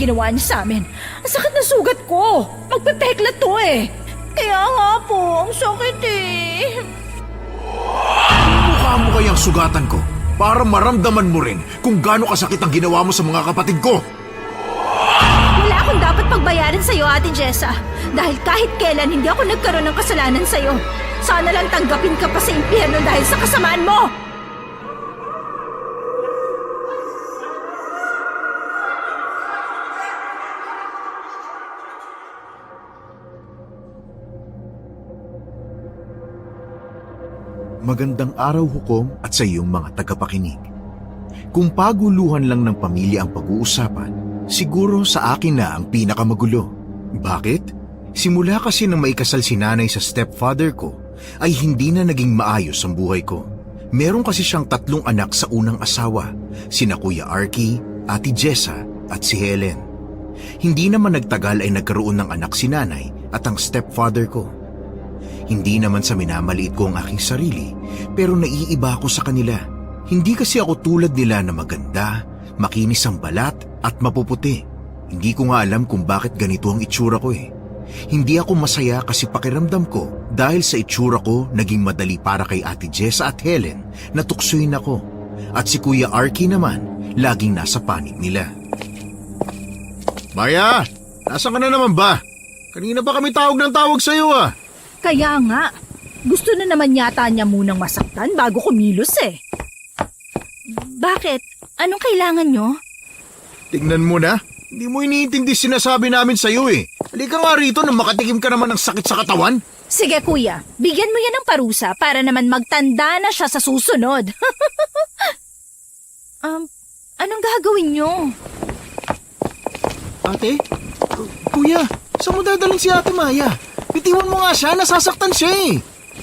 ginawa niya sa amin. Ang sakit na sugat ko. Magpepekla to eh. Kaya nga po, ang sakit eh. Mukha mo kayang sugatan ko para maramdaman mo rin kung gaano kasakit ang ginawa mo sa mga kapatid ko. Wala akong dapat pagbayaran sa'yo, Ate Jessa. Dahil kahit kailan hindi ako nagkaroon ng kasalanan sa'yo. Sana lang tanggapin ka pa sa impyerno dahil sa kasamaan mo. Magandang araw, Hukom, at sa iyong mga tagapakinig. Kung paguluhan lang ng pamilya ang pag-uusapan, siguro sa akin na ang pinakamagulo. Bakit? Simula kasi nang maikasal si nanay sa stepfather ko, ay hindi na naging maayos ang buhay ko. Meron kasi siyang 3 anak sa unang asawa, sina Kuya Arky, Ate Jessa at si Helen. Hindi naman nagtagal ay nagkaroon ng anak si nanay at ang stepfather ko. Hindi naman sa minamaliit ko ang aking sarili, pero naiiba ako sa kanila. Hindi kasi ako tulad nila na maganda, makinis ang balat at mapuputi. Hindi ko nga alam kung bakit ganito ang itsura ko eh. Hindi ako masaya kasi pakiramdam ko dahil sa itsura ko naging madali para kay Ate Jessa at Helen na tuksoin ako. At si Kuya Arky naman, laging nasa panig nila. Maya, nasa ka na naman ba? Kanina ba kami tawag ng tawag sa'yo ah? Kaya nga, gusto na naman yata niya munang masaktan bago kumilos eh. Bakit? Anong kailangan nyo? Tignan mo na, hindi mo iniintindi sinasabi namin sa'yo eh. Halika nga rito nang makatikim ka naman ng sakit sa katawan. Sige kuya, bigyan mo yan ng parusa para naman magtanda na siya sa susunod. Anong gagawin nyo? Ate? Kuya, saan mo dadalhin si Ate Maya? Bitiwan mo nga siya, nasasaktan siya eh.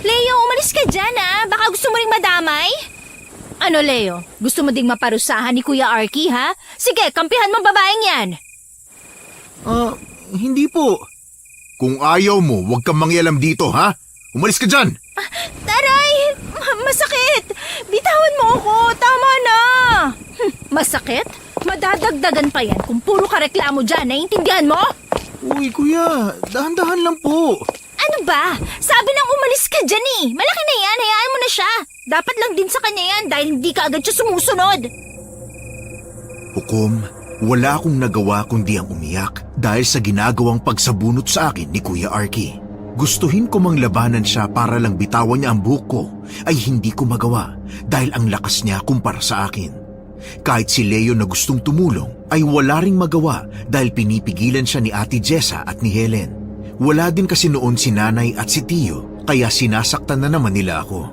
Leo, umalis ka dyan ah. Baka gusto mo ring madamay? Ano Leo, gusto mo ding maparusahan ni Kuya Arky ha? Sige, kampihan mo babaeng yan. Hindi po. Kung ayaw mo, huwag kang mangyalam dito ha? Umalis ka dyan! Taray! Masakit! Bitawan mo ako! Tama na! Masakit? Madadagdagan pa yan kung puro ka reklamo dyan. Naiintindihan mo? Uy, kuya, dahan-dahan lang po. Ano ba? Sabi nang umalis ka dyan eh. Malaki na yan, hayaan mo na siya. Dapat lang din sa kanya yan dahil hindi ka agad siya sumusunod. Hukom, wala akong nagawa kundi ang umiyak dahil sa ginagawang pagsabunot sa akin ni Kuya Arky. Gustuhin ko mang labanan siya para lang bitawan niya ang buhok ko ay hindi ko magawa dahil ang lakas niya kumpara sa akin. Kahit si Leo na gustong tumulong ay wala ring magawa dahil pinipigilan siya ni Ate Jessa at ni Helen. Wala din kasi noon si nanay at si Tio kaya sinasaktan na naman nila ako.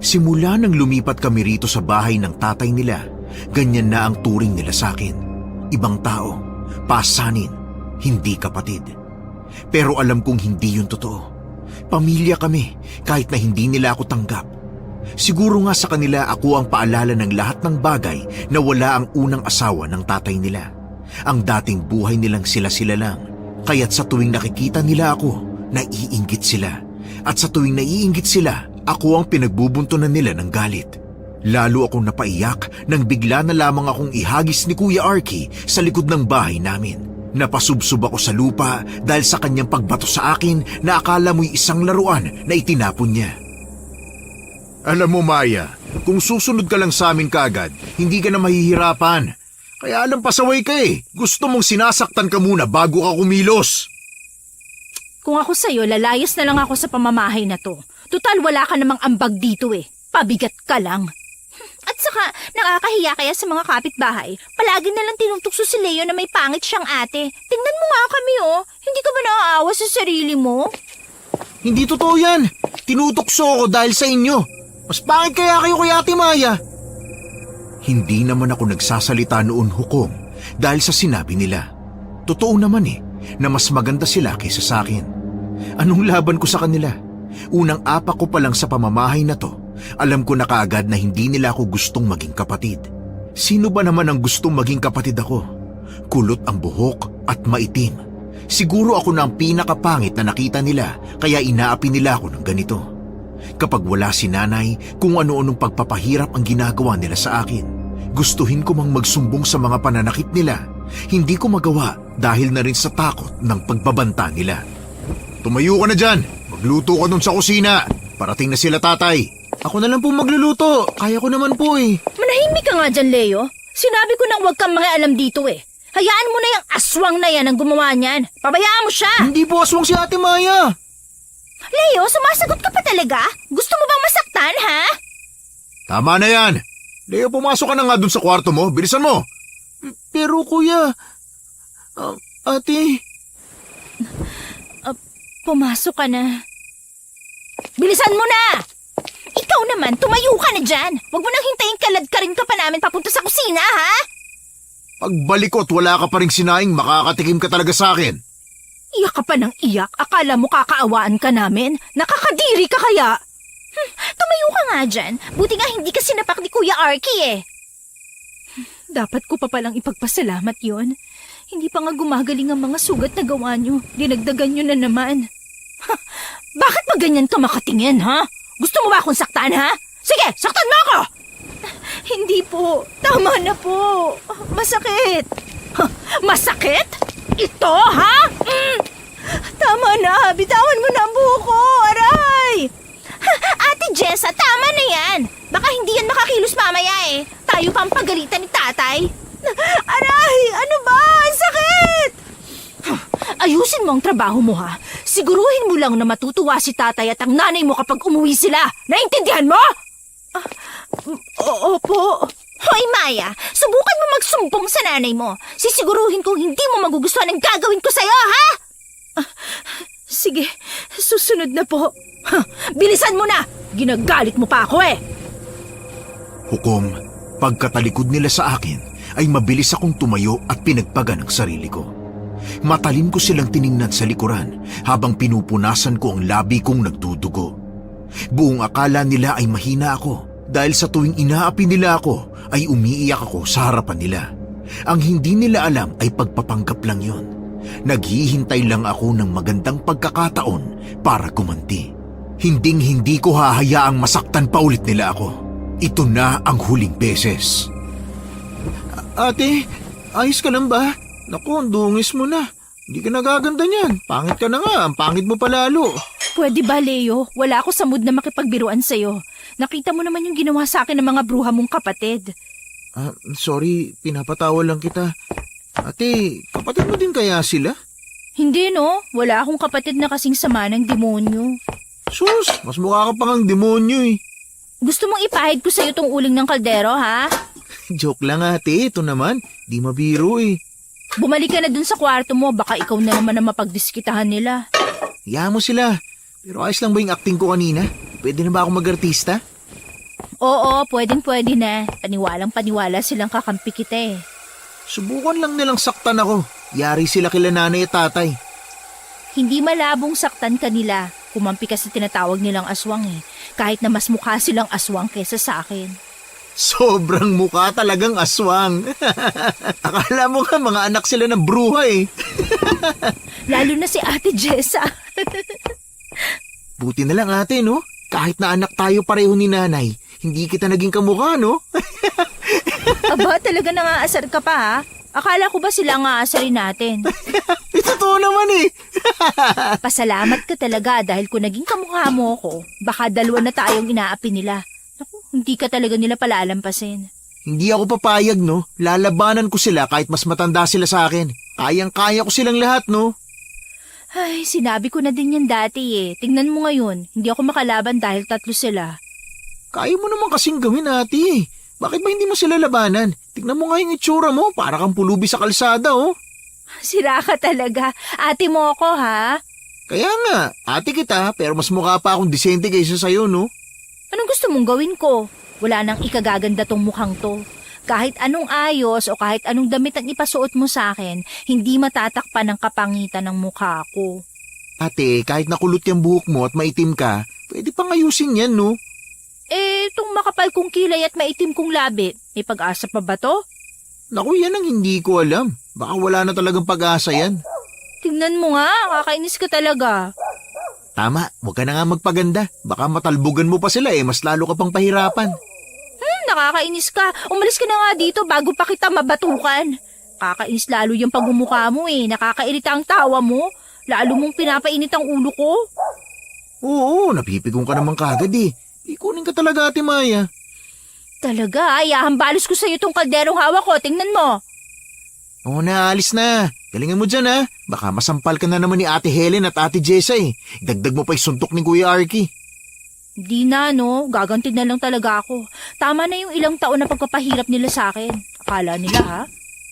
Simula nang lumipat kami rito sa bahay ng tatay nila, ganyan na ang turing nila sa akin. Ibang tao, pasanin, hindi kapatid. Pero alam kong hindi yun totoo. Pamilya kami kahit na hindi nila ako tanggap. Siguro nga sa kanila ako ang paalala ng lahat ng bagay na wala ang unang asawa ng tatay nila. Ang dating buhay nilang sila-sila lang. Kaya't sa tuwing nakikita nila ako, naiinggit sila. At sa tuwing naiinggit sila, ako ang pinagbubuntunan nila ng galit. Lalo akong napaiyak nang bigla na lamang akong ihagis ni Kuya Arky sa likod ng bahay namin. Napasubsob ako sa lupa dahil sa kanyang pagbato sa akin na akala mo'y isang laruan na itinapon niya. Alam mo Maya, kung susunod ka lang sa amin kaagad, hindi ka na mahihirapan. Kaya alam pasaway ka eh. Gusto mong sinasaktan ka muna bago ka kumilos. Kung ako sa'yo, lalayas na lang ako sa pamamahay na to. Tutal wala ka namang ambag dito eh. Pabigat ka lang. At saka, nakakahiya kaya sa mga kapitbahay. Palagi na lang tinutukso si Leo na may pangit siyang ate. Tingnan mo nga kami oh. Hindi ka ba naaawa sa sarili mo? Hindi totoo yan. Tinutukso ko dahil sa inyo. Mas pangit kaya kayo kay Ate Maya. Hindi naman ako nagsasalita noon Hukom dahil sa sinabi nila. Totoo naman eh, na mas maganda sila kaysa sa akin. Anong laban ko sa kanila? Unang apak ko pa lang sa pamamahay na to, alam ko na kaagad na hindi nila ako gustong maging kapatid. Sino ba naman ang gustong maging kapatid ako? Kulot ang buhok at maitim. Siguro ako na ang pinakapangit na nakita nila kaya inaapi nila ako ng ganito. Kapag wala si nanay, kung ano-anong pagpapahirap ang ginagawa nila sa akin. Gustuhin ko mang magsumbong sa mga pananakit nila, Hindi ko magawa dahil na rin sa takot ng pagbabanta nila. Tumayo ka na dyan! Magluto ka dun sa kusina! Parating na sila tatay! Ako na lang po magluluto! Kaya ko naman po eh! Manahimik ka nga dyan, Leo. Sinabi ko nang huwag kang mga alam dito eh. Hayaan mo na yung aswang na yan ang gumawa niyan. Pabayaan mo siya. Hindi po aswang si Ate Maya! Leo, sumasagot ka pa talaga? Gusto mo bang masaktan, ha? Tama na yan! Leo, pumasok ka na nga dun sa kwarto mo. Bilisan mo! Pero kuya... ate... Pumasok ka na. Bilisan mo na! Ikaw naman, tumayo ka na dyan. Huwag mo nang hintayin kalad ka rin ka pa namin papunta sa kusina, ha? Pagbalik ko at wala ka pa ring sinaing, makakatikim ka talaga sa akin. Iyak ka pa ng iyak. Akala mo kakaawaan ka namin? Nakakadiri ka kaya? Tumayo ka nga dyan. Buti nga hindi ka sinapak ni Kuya Arky eh. Dapat ko pa palang ipagpasalamat yon. Hindi pa nga gumagaling ang mga sugat na gawa nyo. Dinagdagan nyo na naman. Bakit ba ganyan ka makatingin, ha? Gusto mo ba akong saktan, ha? Sige, saktan mo ako! Hindi po. Tama na po. Masakit. Masakit? Ito, ha? Tama na. Bitawan mo na ang buhok ko. Aray! Ate Jessa, tama na yan. Baka hindi yan makakilos mamaya eh. Tayo pa ang pagalitan ni tatay. Aray! Ano ba? Ang sakit! Ayusin mo ang trabaho mo, ha? Siguruhin mo lang na matutuwa si tatay at ang nanay mo kapag umuwi sila. Naintindihan mo? Opo. Hoy, Maya, subukan mo magsumbong sa nanay mo. Sisiguruhin kong hindi mo magugustuhan ang gagawin ko sa'yo, ha? Sige, susunod na po. Bilisan mo na! Ginagalit mo pa ako eh! Hukom, pagkatalikod nila sa akin, ay mabilis akong tumayo at pinagpagan ang sarili ko. Matalim ko silang tiningnan sa likuran habang pinupunasan ko ang labi kong nagdudugo. Buong akala nila ay mahina ako dahil sa tuwing inaapi nila ako ay umiiyak ako sa harapan nila. Ang hindi nila alam ay pagpapanggap lang yon. Naghihintay lang ako ng magandang pagkakataon para gumanti. Hinding-hindi ko hahayaang masaktan pa ulit nila ako. Ito na ang huling beses. Ate, ayos ka lang ba? Naku, ang dungis mo na. Hindi ka nagaganda niyan. Pangit ka na nga, ang pangit mo palalo. Pwede ba, Leo? Wala ako sa mood na makipagbiruan sa'yo. Nakita mo naman yung ginawa sa akin ng mga bruha mong kapatid. Sorry, pinapatawa lang kita. Ate, kapatid mo din kaya sila? Hindi no, wala akong kapatid na kasing sama ng demonyo. Sus, mas mukha ka pang ang demonyo eh. Gusto mong ipahid ko sa'yo tong uling ng kaldero, ha? Joke lang ate, ito naman. Di mabiro eh. Bumalik ka na dun sa kwarto mo, baka ikaw na naman ang mapagdiskitahan nila. Hayaan mo sila. Pero ayos lang ba yung acting ko kanina? Pwede na ba ako mag-artista? Oo, pwedeng-pwede na. Paniwalang-paniwala silang kakampi kita eh. Subukan lang nilang saktan ako. Yari sila kila nanay at tatay. Hindi malabong saktan kanila. Kumampi ka sa tinatawag nilang aswang eh. Kahit na mas mukha silang aswang kesa sa akin. Sobrang mukha talagang aswang. Akala mo ka mga anak sila ng bruha eh. Lalo na si Ate Jessa. Buti na lang ate, no? Kahit na anak tayo pareho ni nanay, hindi kita naging kamukha, no? Aba, talaga nangaasar ka pa ha? Akala ko ba sila ang aasarin natin? Totoo naman eh. Pasalamat ka talaga dahil kung naging kamukha mo ako, baka dalawa na tayong inaapi nila. Naku, hindi ka talaga nila palalampasin. Hindi ako papayag, no? Lalabanan ko sila kahit mas matanda sila sa akin. Kayang-kaya ko silang lahat, no? Ay, sinabi ko na din yan dati eh. Tingnan mo ngayon, hindi ako makalaban dahil 3 sila. Kaya mo naman kasing gawin, ate. Bakit ba hindi mo sila labanan? Tignan mo nga yung itsura mo, para kang pulubi sa kalsada, oh. Sira ka talaga. Ate mo ako, ha? Kaya nga, ate kita, pero mas mukha pa akong disente kaysa sa'yo, no? Anong gusto mong gawin ko? Wala nang ikagaganda tong mukhang to. Kahit anong ayos o kahit anong damit ang ipasuot mo sa akin, hindi matatakpan ang kapangitan ng mukha ko. Ate, kahit nakulot yung buhok mo at maitim ka, pwede pang ayusin yan, no? Itong makapal kong kilay at maitim kong labi, may pag-asa pa ba to? Naku, yan ang hindi ko alam. Baka wala na talagang pag-asa yan. Tingnan mo nga, kakainis ka talaga. Tama, huwag ka na nga magpaganda. Baka matalbugan mo pa sila mas lalo ka pang pahirapan. Nakakainis ka. Umalis ka na nga dito bago pa kita mabatukan. Nakakainis lalo yung pagmumukha mo eh. Nakakairita ang tawa mo. Lalo mong pinapainit ang ulo ko. Oo, napipigong ka naman kagad eh. Ikunin ka talaga, Ate Maya. Talaga, ayahambalos ko sa'yo tong kalderong hawak ko. Tingnan mo. Oo na, alis na. Galingan mo dyan ha. Baka masampal ka na naman ni Ate Helen at Ate Jessa eh. Dagdag mo pa yung suntok ni Kuya Arky. Di na, no. Gaganti na lang talaga ako. Tama na yung ilang taon na pagpapahirap nila sa akin. Akala nila, ha?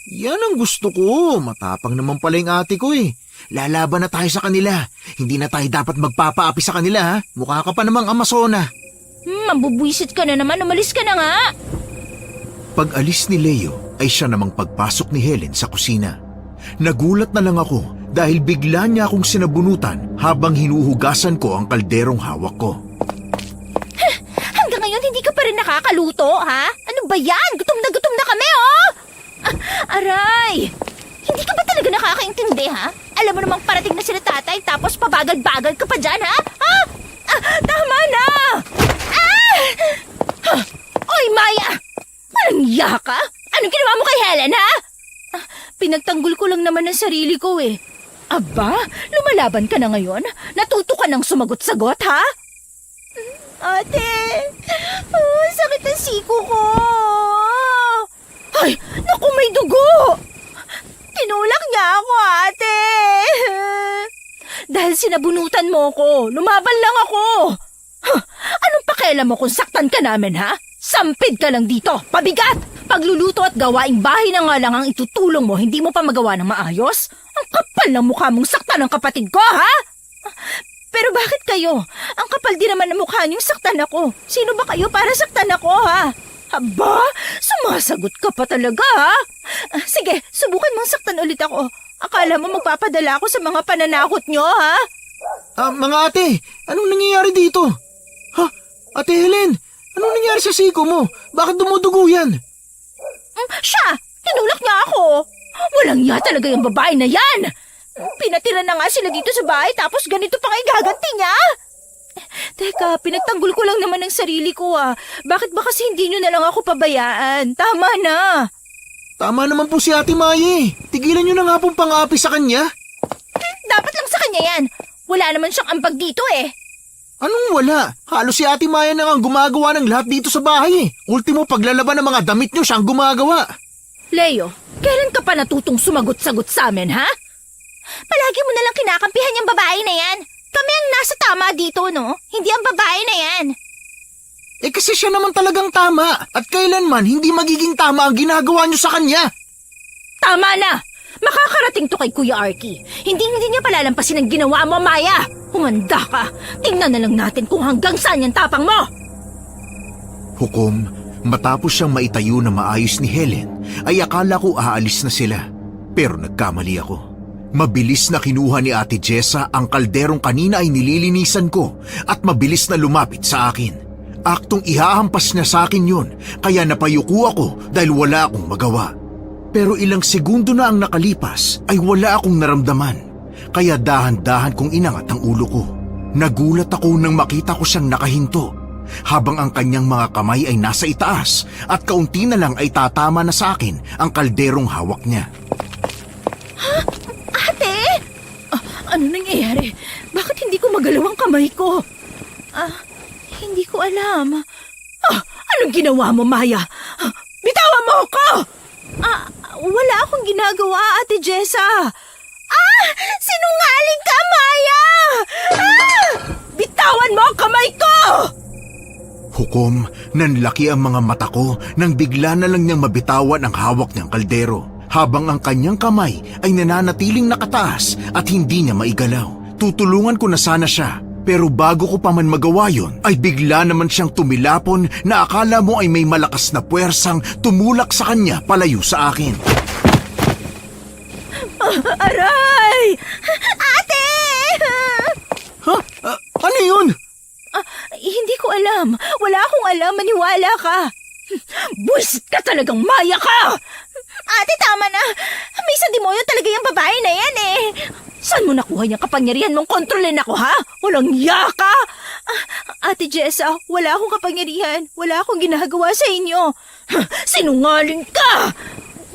Yan ang gusto ko. Matapang naman pala yung ate ko eh. Lalaban na tayo sa kanila. Hindi na tayo dapat magpapaapi sa kanila ha. Mukha ka pa namang Amazona. Mabubwisit ka na naman. Umalis ka na nga. Pag-alis ni Leo ay siya namang pagpasok ni Helen sa kusina. Nagulat na lang ako dahil bigla niya akong sinabunutan habang hinuhugasan ko ang kalderong hawak ko. Hanggang ngayon hindi ka pa rin nakakaluto, ha? Ano ba yan? Gutom na kami, oh! Aray! Hindi ka ba talaga nakakaintindi, ha? Alam mo namang parating na sila tatay tapos pabagal-bagal ka pa dyan, ha? Tama na! Oy, Maya! Anong yaka? Anong ginawa mo kay Helen, ha? Pinagtanggol ko lang naman ang sarili ko, eh. Aba, lumalaban ka na ngayon? Natuto ka ng sumagot-sagot, ha? Ate, sakit ang siko ko. Ay, naku, may dugo. Tinulak niya ako, ate. Dahil sinabunutan mo ko, lumaban lang ako. Anong pakialam mo kung saktan ka namin, ha? Sampid ka lang dito, pabigat! Pagluluto at gawaing bahay na nga lang ang itutulong mo, hindi mo pa magawa ng maayos? Ang kapal ng mukha mong saktan ng kapatid ko, ha? Pero bakit kayo? Ang kapal din naman ng mukha niyong saktan ako. Sino ba kayo para saktan ako, ha? Aba, sumasagot ka pa talaga, ha? Sige, subukan mong saktan ulit ako. Akala mo magpapadala ako sa mga pananakot niyo, ha? Mga ate, anong nangyayari dito? Ha? Ate Helen, anong nangyayari sa siko mo? Bakit dumudugo yan? Siya! Tinulak niya ako! Walang iya talaga yung babae na yan! Pinatira na nga sila dito sa bahay tapos ganito pa nga igaganti niya! Teka, pinagtanggol ko lang naman ang sarili ko ah. Bakit ba kasi hindi niyo na lang ako pabayaan? Tama na! Tama naman po si Ate Maya eh. Tigilan niyo na nga pong pang-aapi sa kanya. Dapat lang sa kanya yan. Wala naman siyang ambag dito eh. Anong wala? Halos si Ate Maya na nga ang gumagawa ng lahat dito sa bahay eh. Ultimo paglalaban ng mga damit niyo siya ang gumagawa. Leo, kailan ka pa natutong sumagot-sagot sa amin, ha? Palagi mo nalang kinakampihan yung babae na yan. Kami ang nasa tama dito, no? Hindi ang babae na yan. Eh kasi siya naman talagang tama at kailanman hindi magiging tama ang ginagawa niyo sa kanya. Tama na! Makakarating to kay Kuya Arky. Hindi niya palalampasin ang ginawa mo, Maya. Humanda ka. Tingnan na lang natin kung hanggang saan yung tapang mo. Hukom, matapos siyang maitayo na maayos ni Helen, ay akala ko aalis na sila. Pero nagkamali ako. Mabilis na kinuha ni Ate Jessa ang kalderong kanina ay nililinisan ko at mabilis na lumapit sa akin. Aktong ihahampas niya sa akin yun, kaya napayuko ako dahil wala akong magawa. Pero ilang segundo na ang nakalipas ay wala akong naramdaman. Kaya dahan-dahan kong inangat ang ulo ko. Nagulat ako nang makita ko siyang nakahinto habang ang kanyang mga kamay ay nasa itaas at kaunti na lang ay tatama na sa akin ang kalderong hawak niya. Ate? Ano nangyayari? Bakit hindi ko magalaw ang kamay ko? Hindi ko alam. Anong ginawa mo, Maya? Bitawan mo ako! Wala akong ginagawa, Ate Jessa. Sinungaling ka, Maya! Bitawan mo ang kamay ko! Hukom, nanlaki ang mga mata ko nang bigla na lang niyang mabitawan ang hawak niyang kaldero habang ang kanyang kamay ay nananatiling nakataas at hindi niya maigalaw. Tutulungan ko na sana siya, pero bago ko pa man magawa yon ay bigla naman siyang tumilapon na akala mo ay may malakas na puwersang tumulak sa kanya palayo sa akin. Aray! Ate! Ha? Ano yun? Hindi ko alam. Wala akong alam. Maniwala ka. Buisit ka talagang, Maya ka! Ate, tama na. May sandemonyo talaga yung babae na yan eh. Saan mo nakuha yung kapangyarihan mong kontrolin ako, ha? Walang yaka! Ate Jessa, wala akong kapangyarihan. Wala akong ginagawa sa inyo. Sinungaling ka!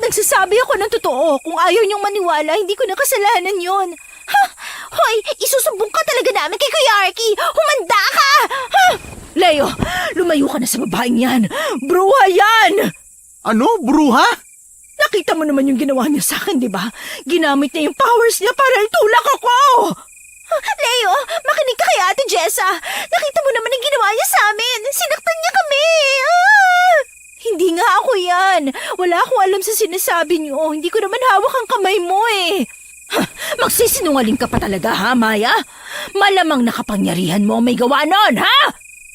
Nagsasabi ako ng totoo. Kung ayaw niyong maniwala, hindi ko na kasalanan yon. Ha? Hoy, isusumbong ka talaga namin kay Kuya Arky. Humanda ka! Ha? Leo, lumayo ka na sa babaeng yan. Bruha yan! Ano? Bruha? Nakita mo naman yung ginawa niya sa akin, di ba? Ginamit niya yung powers niya para itulak ako! Leo, makinig ka kay Ate Jessa. Nakita mo naman yung ginawa niya sa amin. Sinaktan niya kami. Ah! Hindi nga ako yan. Wala akong alam sa sinasabi niyo. Hindi ko naman hawak ang kamay mo eh. Magsisinungaling ka pa talaga, ha, Maya? Malamang nakapangyarihan mo may gawa nun, ha?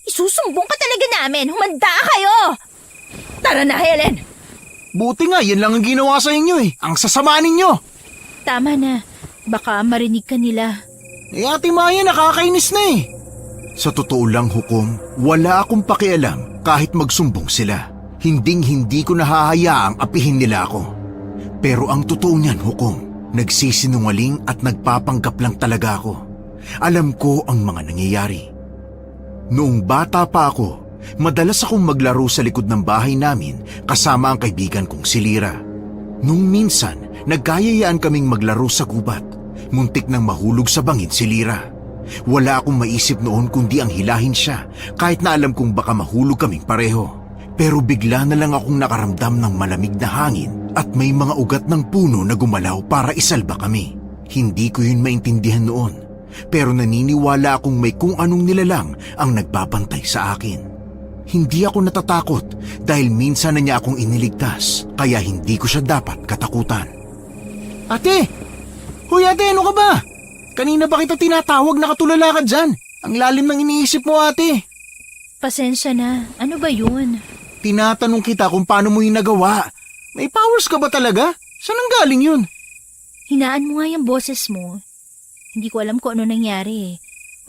Isusumbong ka talaga namin. Humanda kayo! Tara na, Helen. Buti nga, yan lang ang ginawa sa inyo eh. Ang sasama ninyo. Tama na. Baka marinig ka nila. Eh Ate Maya, nakakainis na eh. Sa totoo lang, Hukom, wala akong pakialam kahit magsumbong sila. Hinding-hindi ko nahahayaang apihin nila ako. Pero ang totoo niyan, Hukom, nagsisinungaling at nagpapanggap lang talaga ako. Alam ko ang mga nangyayari. Noong bata pa ako, madalas akong maglaro sa likod ng bahay namin kasama ang kaibigan kong si Lira. Nung minsan, nagkayayaan kaming maglaro sa gubat. Muntik nang mahulog sa bangin si Lira. Wala akong maisip noon kundi ang hilahin siya kahit na alam kong baka mahulog kaming pareho. Pero bigla na lang akong nakaramdam ng malamig na hangin at may mga ugat ng puno na gumalaw para isalba kami. Hindi ko yun maintindihan noon. Pero naniniwala akong may kung anong nilalang ang nagbabantay sa akin. Hindi ako natatakot dahil minsan na niya akong iniligtas kaya hindi ko siya dapat katakutan. Ate! Hoy ate, ano ka ba? Kanina ba kita tinatawag na katulala ka dyan? Ang lalim ng iniisip mo ate. Pasensya na. Ano ba yun? Tinatanong kita kung paano mo yung nagawa. May powers ka ba talaga? Saan ang galing yun? Hinaan mo nga yung boses mo. Hindi ko alam kung ano nangyari eh.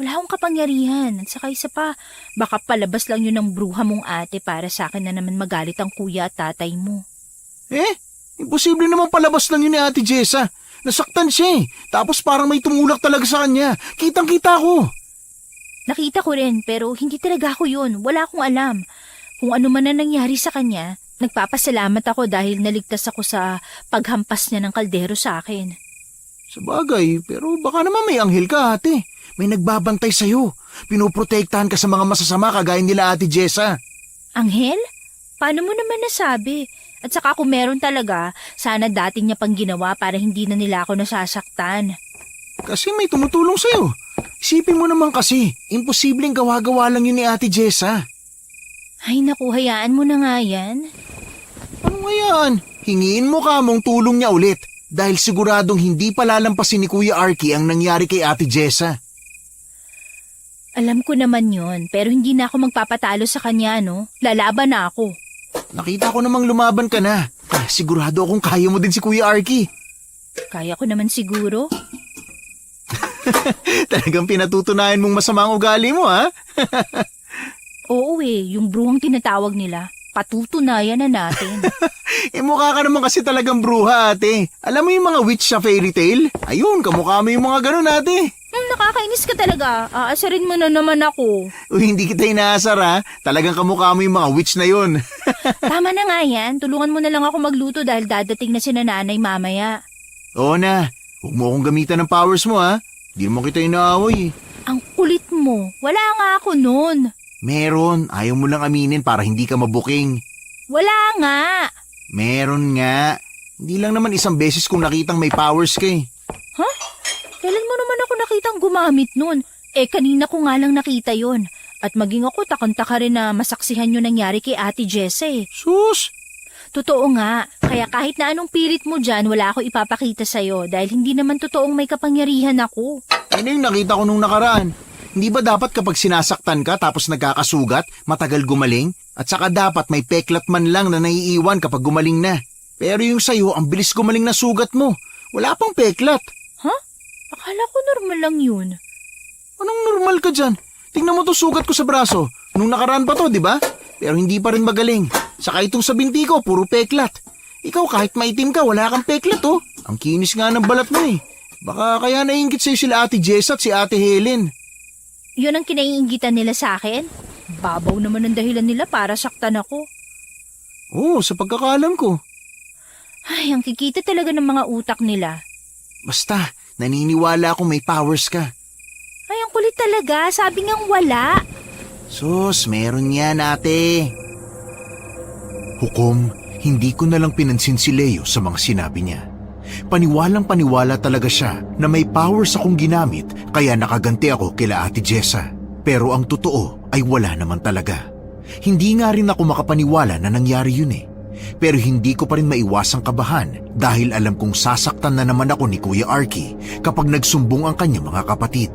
Wala akong kapangyarihan. At saka isa pa, baka palabas lang yun ng bruha mong ate para sa akin na naman magalit ang kuya at tatay mo. Imposible naman palabas lang yun ni Ate Jessa. Nasaktan siya eh. Tapos parang may tumulak talaga sa kanya. Kitang-kita ko. Nakita ko rin pero hindi talaga ako yun. Wala akong alam. Kung ano man na nangyari sa kanya, nagpapasalamat ako dahil naligtas ako sa paghampas niya ng kaldero sa akin. Sabagay, pero baka naman may anghel ka ate. May nagbabantay sa'yo. Pinoprotektahan ka sa mga masasama kagaya nila Ate Jessa. Anghel? Paano mo naman nasabi? At saka kung meron talaga, sana dati niya pang ginawa para hindi na nila ako nasasaktan. Kasi may tumutulong sa'yo. Isipin mo naman kasi, imposibleng gawa-gawa lang yun ni Ate Jessa. Ay naku, hayaan mo na nga yan. Anong hayaan? Hingiin mo ka mong tulong niya ulit dahil siguradong hindi palalampasin ni Kuya Arky ang nangyari kay Ate Jessa. Alam ko naman yon, pero hindi na ako magpapatalo sa kanya, no? Lalaban na ako. Nakita ko namang lumaban ka na. Sigurado akong kaya mo din si Kuya Arky. Kaya ko naman siguro. Talagang pinatutunayan mong masama ang ugali mo, ha? Oo yung bruhang tinatawag nila. Patutunayan na natin. Mukha ka naman kasi talagang bruha, ate. Alam mo yung mga witch sa fairy tale? Ayun, kamukha mo yung mga ganun, ate. Nakakainis ka talaga. Aasarin mo na naman ako. Hindi kita inaasar, ha? Talagang kamukha mo yung mga witch na yun. Tama na nga yan. Tulungan mo na lang ako magluto dahil dadating na si nanay mamaya. Oo na. Huwag mo akong gamitan ng powers mo, ha? Hindi mo kita inaaway. Ang kulit mo. Wala nga ako nun. Meron. Ayaw mo lang aminin para hindi ka mabuking. Wala nga. Meron nga. Hindi lang naman isang beses kung nakitang may powers ka eh. Huh? Kailan mo naman ako nakitang gumamit nun? Kanina ko nga lang nakita yon. At maging ako takanta rin na masaksihan yung nangyari kay Ate Jessa eh. Sus! Totoo nga. Kaya kahit na anong pilit mo dyan, wala ako ipapakita sa'yo dahil hindi naman totoong may kapangyarihan ako. Ano yung nakita ko nung nakaraan? Hindi ba dapat kapag sinasaktan ka tapos nagkakasugat, matagal gumaling? At saka dapat may peklat man lang na naiiwan kapag gumaling na. Pero yung sa'yo, ang bilis gumaling na sugat mo. Wala pang peklat. Akala ko normal lang yun. Anong normal ka dyan? Tingnan mo to sugat ko sa braso. Nung nakaraan pa to, di ba? Pero hindi pa rin magaling. Saka itong sa binti ko, puro peklat. Ikaw kahit maitim ka, wala kang peklat oh. Ang kinis nga ng balat mo eh. Baka kaya naiingit sa'yo sila Ate Jessa at si Ate Helen. Yun ang kinaiingitan nila sa akin? Babaw naman ang dahilan nila para saktan ako. Oo, sa pagkakalam ko. Ay, ang kikita talaga ng mga utak nila. Basta, naniniwala akong may powers ka. Ay, ang kulit talaga. Sabi ngang wala. Sus, meron yan ate. Hukom, hindi ko nalang pinansin si Leo sa mga sinabi niya. Paniwalang paniwala talaga siya na may powers akong ginamit kaya nakaganti ako kila Ate Jessa. Pero ang totoo ay wala naman talaga. Hindi nga rin ako makapaniwala na nangyari yun eh. Pero hindi ko pa rin maiwasang kabahan dahil alam kong sasaktan na naman ako ni Kuya Arky kapag nagsumbong ang kanyang mga kapatid.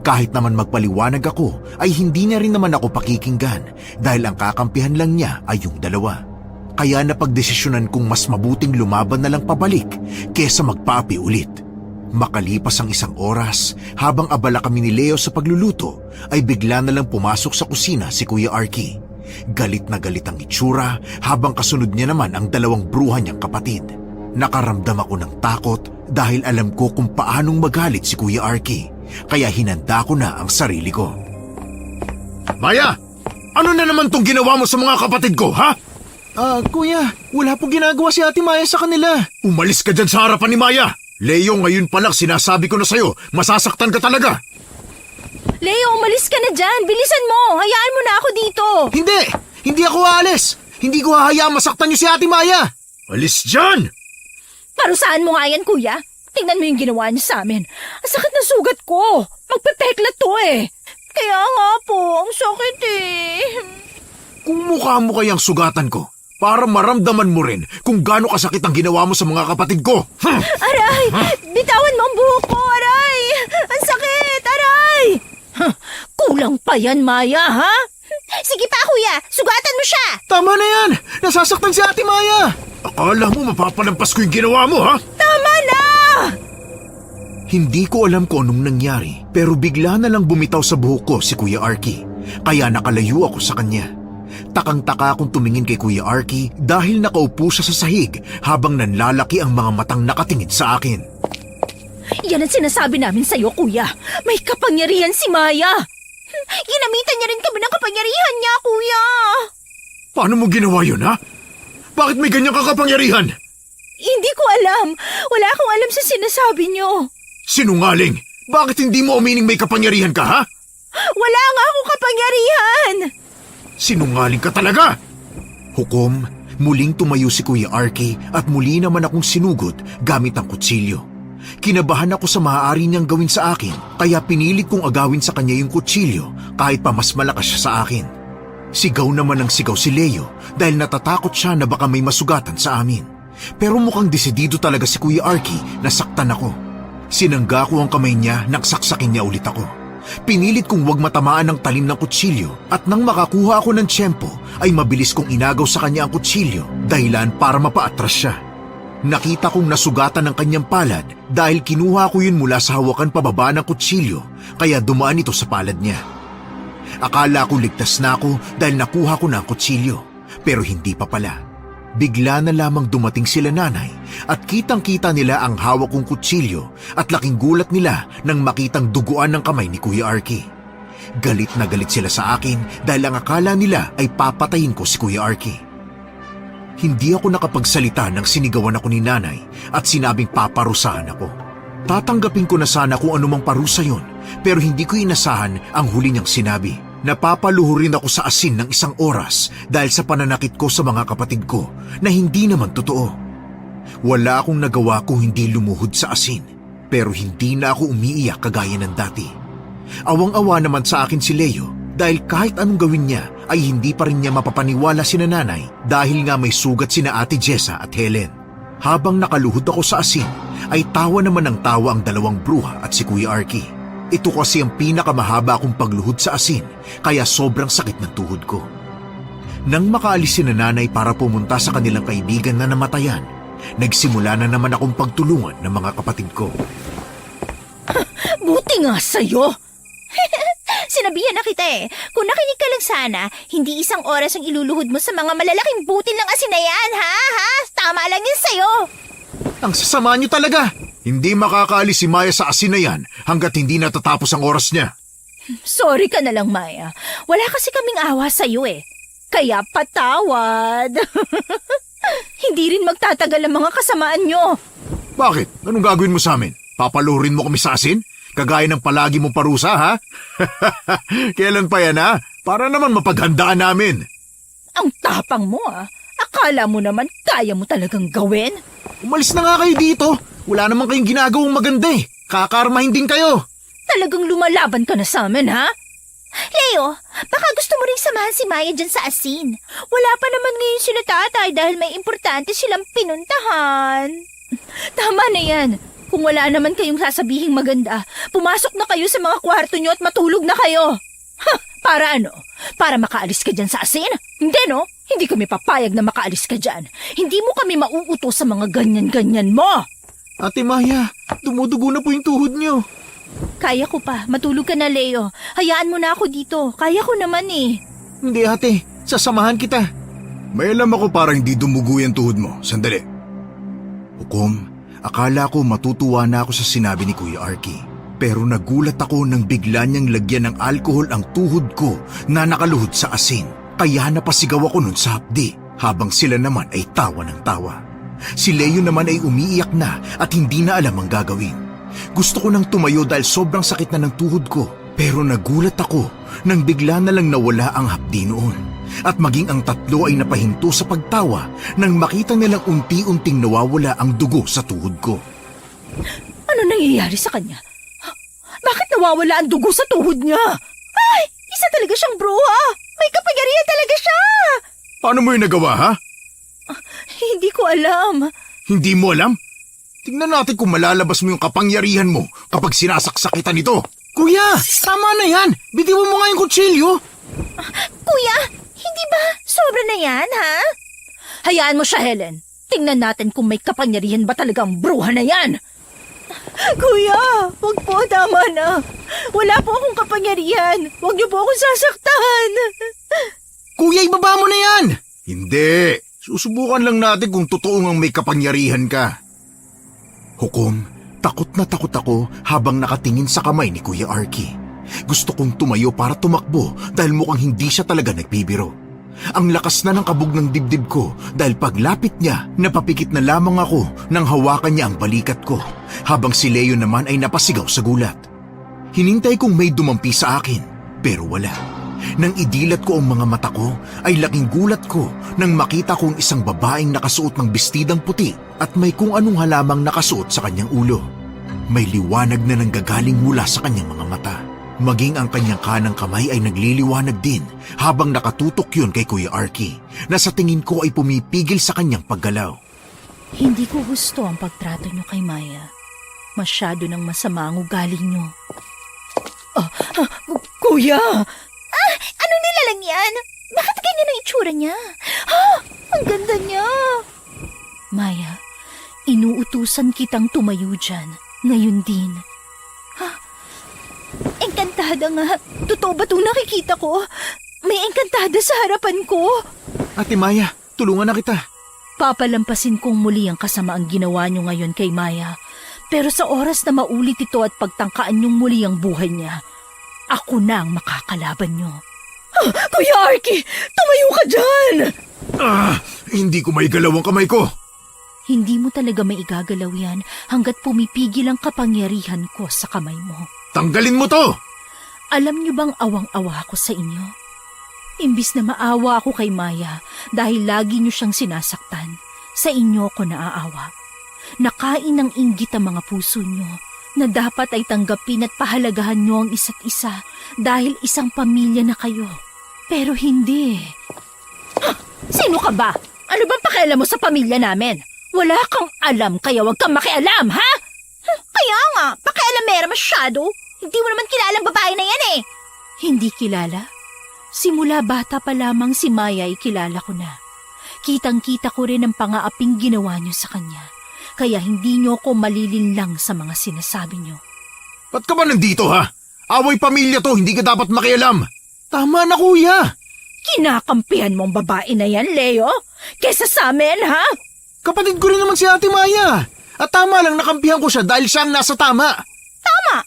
Kahit naman magpaliwanag ako ay hindi niya rin naman ako pakikinggan dahil ang kakampihan lang niya ay yung dalawa. Kaya napagdesisyonan kong mas mabuting lumaban na lang pabalik kesa magpaapi ulit. Makalipas ang 1 oras, habang abala kami ni Leo sa pagluluto, ay bigla na lang pumasok sa kusina si Kuya Arky. Galit na galit ang itsura habang kasunod niya naman ang 2 bruha niyang kapatid. Nakaramdam ako ng takot dahil alam ko kung paanong magalit si Kuya Arky, kaya hinanda ko na ang sarili ko. Maya! Ano na naman tong ginawa mo sa mga kapatid ko, ha? Kuya, wala po ginagawa si Ate Maya sa kanila. Umalis ka dyan sa harapan ni Maya! Leo, ngayon pa lang sinasabi ko na sa'yo, masasaktan ka talaga! Leo, umalis ka na dyan. Bilisan mo. Hayaan mo na ako dito. Hindi! Hindi ako aalis! Hindi ko hahayaang masaktan niyo si Ate Maya! Alis dyan! Parusahan mo nga yan, kuya. Tingnan mo yung ginawa niya sa amin. Ang sakit na sugat ko. Magpepeklat to eh. Kaya nga po, ang sakit eh. Kung mukha mo kayang sugatan ko, para maramdaman mo rin kung gaano kasakit ang ginawa mo sa mga kapatid ko. Aray! Bitawan mo ang buhok ko, aray! Ang sakit, aray! Kulang pa yan, Maya, ha? Sige pa, kuya. Sugatan mo siya. Tama na yan! Nasasaktan si Ate Maya! Akala mo mapapalampas ko yung ginawa mo, ha? Tama na! Hindi ko alam kung anong nangyari, pero bigla na lang bumitaw sa buhok ko si Kuya Arky, kaya nakalayo ako sa kanya. Takang-taka akong tumingin kay Kuya Arky dahil nakaupo siya sa sahig habang nanlalaki ang mga matang nakatingin sa akin. Yan ang sinasabi namin sa'yo, kuya. May kapangyarihan si Maya. Ginamitan niya rin kami ng kapangyarihan niya, kuya. Paano mo ginawa yun, ha? Bakit may ganyang kakapangyarihan? Hindi ko alam. Wala akong alam sa sinasabi niyo. Sinungaling! Bakit hindi mo umining may kapangyarihan ka, ha? Wala nga akong kapangyarihan. Sinungaling ka talaga! Hukom, muling tumayo si Kuya Arky at muli naman akong sinugod gamit ang kutsilyo. Kinabahan ako sa maaari niyang gawin sa akin, kaya pinilit kong agawin sa kanya yung kutsilyo kahit pa mas malakas siya sa akin. Sigaw naman ng sigaw si Leo dahil natatakot siya na baka may masugatan sa amin. Pero mukhang desidido talaga si Kuya Arky na saktan ako. Sinangga ko ang kamay niya nang saksakin niya ulit ako. Pinilit kong huwag matamaan ng talim ng kutsilyo at nang makakuha ako ng tiyempo ay mabilis kong inagaw sa kanya ang kutsilyo dahilan para mapaatras siya. Nakita kong nasugatan ng kanyang palad dahil kinuha ko yun mula sa hawakan pababa ng kutsilyo kaya dumaan ito sa palad niya. Akala ko ligtas na ako dahil nakuha ko na ang kutsilyo pero hindi pa pala. Bigla na lamang dumating sila nanay at kitang-kita nila ang hawak kong kutsilyo at laking gulat nila nang makitang duguan ng kamay ni Kuya Arky. Galit na galit sila sa akin dahil ang akala nila ay papatayin ko si Kuya Arky. Hindi ako nakapagsalita nang sinigawan ako ni nanay at sinabing paparusahan ako. Tatanggapin ko na sana kung anumang parusa yon pero hindi ko inasahan ang huli niyang sinabi. Napapaluhurin ako sa asin ng 1 oras dahil sa pananakit ko sa mga kapatid ko na hindi naman totoo. Wala akong nagawa kung hindi lumuhod sa asin, pero hindi na ako umiiyak kagaya ng dati. Awang-awa naman sa akin si Leo dahil kahit anong gawin niya ay hindi pa rin niya mapapaniwala sina nanay dahil nga may sugat sina Ate Jessa at Helen. Habang nakaluhod ako sa asin ay tawa naman ng tawa ang 2 bruha at si Kuya Arky. Ito kasi ang pinakamahaba kong pagluhod sa asin, kaya sobrang sakit ng tuhod ko. Nang makaalis si nanay para pumunta sa kanilang kaibigan na namatayan, nagsimula na naman akong pagtulungan ng mga kapatid ko. Buti nga sa'yo. Sinabihan na kita eh. Kung nakinig ka lang sana, hindi 1 oras ang iluluhod mo sa mga malalaking butil ng asin na yan, ha? Tama lang yun sa'yo. Ang sasama niyo talaga! Hindi makakaalis si Maya sa asin na yan hanggat hindi natatapos ang oras niya. Sorry ka na lang, Maya. Wala kasi kaming awa sa'yo eh. Kaya patawad. Hindi rin magtatagal ang mga kasamaan nyo. Bakit? Anong gagawin mo sa amin? Papalurin mo kami sa asin? Kagaya ng palagi mong parusa, ha? Kailan pa yan, ha? Para naman mapaghandaan namin. Ang tapang mo Akala mo naman kaya mo talagang gawin? Umalis na nga kayo dito. Wala naman kayong ginagawang maganda eh. Kakarmahin din kayo. Talagang lumalaban ka na sa amin, ha? Leo, baka gusto mo rin samahan si Maya dyan sa asin. Wala pa naman ngayon sila tatay dahil may importante silang pinuntahan. Tama na yan. Kung wala naman kayong sasabihing maganda, pumasok na kayo sa mga kwarto nyo at matulog na kayo. Ha, para ano? Para makaalis ka dyan sa asin? Hindi, no? Hindi kami papayag na makaalis ka dyan. Hindi mo kami mauutos sa mga ganyan-ganyan mo. Ate Maya, dumudugo na po yung tuhod niyo. Kaya ko pa. Matulog ka na, Leo. Hayaan mo na ako dito. Kaya ko naman eh. Hindi ate, sasamahan kita. May alam ako parang hindi dumugo yung tuhod mo. Sandali. Hukom, akala ko matutuwa na ako sa sinabi ni Kuya Arky. Pero nagulat ako nang bigla niyang lagyan ng alkohol ang tuhod ko na nakaluhod sa asin. Kaya napasigaw ako nun sa hapdi, habang sila naman ay tawa ng tawa. Si Leo naman ay umiiyak na at hindi na alam ang gagawin. Gusto ko nang tumayo dahil sobrang sakit na ng tuhod ko. Pero nagulat ako nang bigla na lang nawala ang hapdi noon. At maging ang tatlo ay napahinto sa pagtawa nang makita nilang unti-unting nawawala ang dugo sa tuhod ko. Ano nangyayari sa kanya? Bakit nawawala ang dugo sa tuhod niya? Ay, isa talaga siyang bruha! May kapangyarihan talaga siya! Paano mo yung nagawa, ha? Hindi ko alam. Hindi mo alam? Tingnan natin kung malalabas mo yung kapangyarihan mo kapag sinasaksak kita nito. Kuya, tama na yan. Bitiwan mo nga yung kutsilyo. Kuya, hindi ba sobra na yan, ha? Hayaan mo siya, Helen. Tingnan natin kung may kapangyarihan ba talaga ang bruha na yan. Kuya, wag po, tama na. Wala po akong kapangyarihan. Wag niyo po akong sasaktan. Kuya, ibaba mo na yan. Hindi. Susubukan lang natin kung totoo ngang may kapangyarihan ka. Hukom, takot na takot ako habang nakatingin sa kamay ni Kuya Arky. Gusto kong tumayo para tumakbo dahil mukhang hindi siya talaga nagbibiro. Ang lakas na ng kabog ng dibdib ko dahil paglapit niya, napapikit na lamang ako nang hawakan niya ang balikat ko, habang si Leo naman ay napasigaw sa gulat. Hinintay kong may dumampi sa akin, pero wala. Nang idilat ko ang mga mata ko, ay laking gulat ko nang makita kong isang babaeng nakasuot ng bestidang puti at may kung anong halamang nakasuot sa kanyang ulo. May liwanag na nanggagaling mula sa kanyang mga mata. Maging ang kanyang kanang kamay ay nagliliwanag din habang nakatutok yun kay Kuya Arky na sa tingin ko ay pumipigil sa kanyang paggalaw. Hindi ko gusto ang pagtrato niyo kay Maya. Masyado nang masama ang ugali niyo. Kuya! Anong nilalang yan? Bakit ganyan ang itsura niya? Ang ganda niya! Maya, inuutusan kitang tumayo dyan. Ngayon din. Engkantada nga. Totoo ba itong nakikita ko? May engkantada sa harapan ko. Ate Maya, tulungan na kita. Papalampasin kong muli ang kasamaang ginawa niyo ngayon kay Maya. Pero sa oras na maulit ito at pagtangkaan niyong muli ang buhay niya, ako na ang makakalaban niyo. Kuya Arky! Tumayo ka dyan! Hindi ko maigalaw ang kamay ko. Hindi mo talaga maigagalaw yan hanggat pumipigil ang kapangyarihan ko sa kamay mo. Tanggalin mo to! Alam niyo bang awang-awa ako sa inyo? Imbis na maawa ako kay Maya dahil lagi niyo siyang sinasaktan, sa inyo ko naaawa. Nakain ng inggit ang mga puso niyo na dapat ay tanggapin at pahalagahan niyo ang isa't isa dahil isang pamilya na kayo. Pero hindi. Sino ka ba? Ano bang pakialam mo sa pamilya namin? Wala kang alam kaya wag kang makialam, ha? Kaya nga, pakialamera masyado. Hindi mo naman kilalang babae na yan eh. Hindi kilala? Simula bata pa lamang si Maya ay kilala ko na. Kitang-kita ko rin ang pangaaping ginawa niyo sa kanya. Kaya hindi niyo ako malilinlang sa mga sinasabi niyo. Ba't ka ba nandito, ha? Away pamilya to, hindi ka dapat makialam. Tama na, kuya. Kinakampihan mong babae na yan, Leo? Kesa sa amin, ha? Kapatid ko rin naman si Ate Maya. At tama lang nakampihan ko siya dahil siya ang nasa tama. Tama!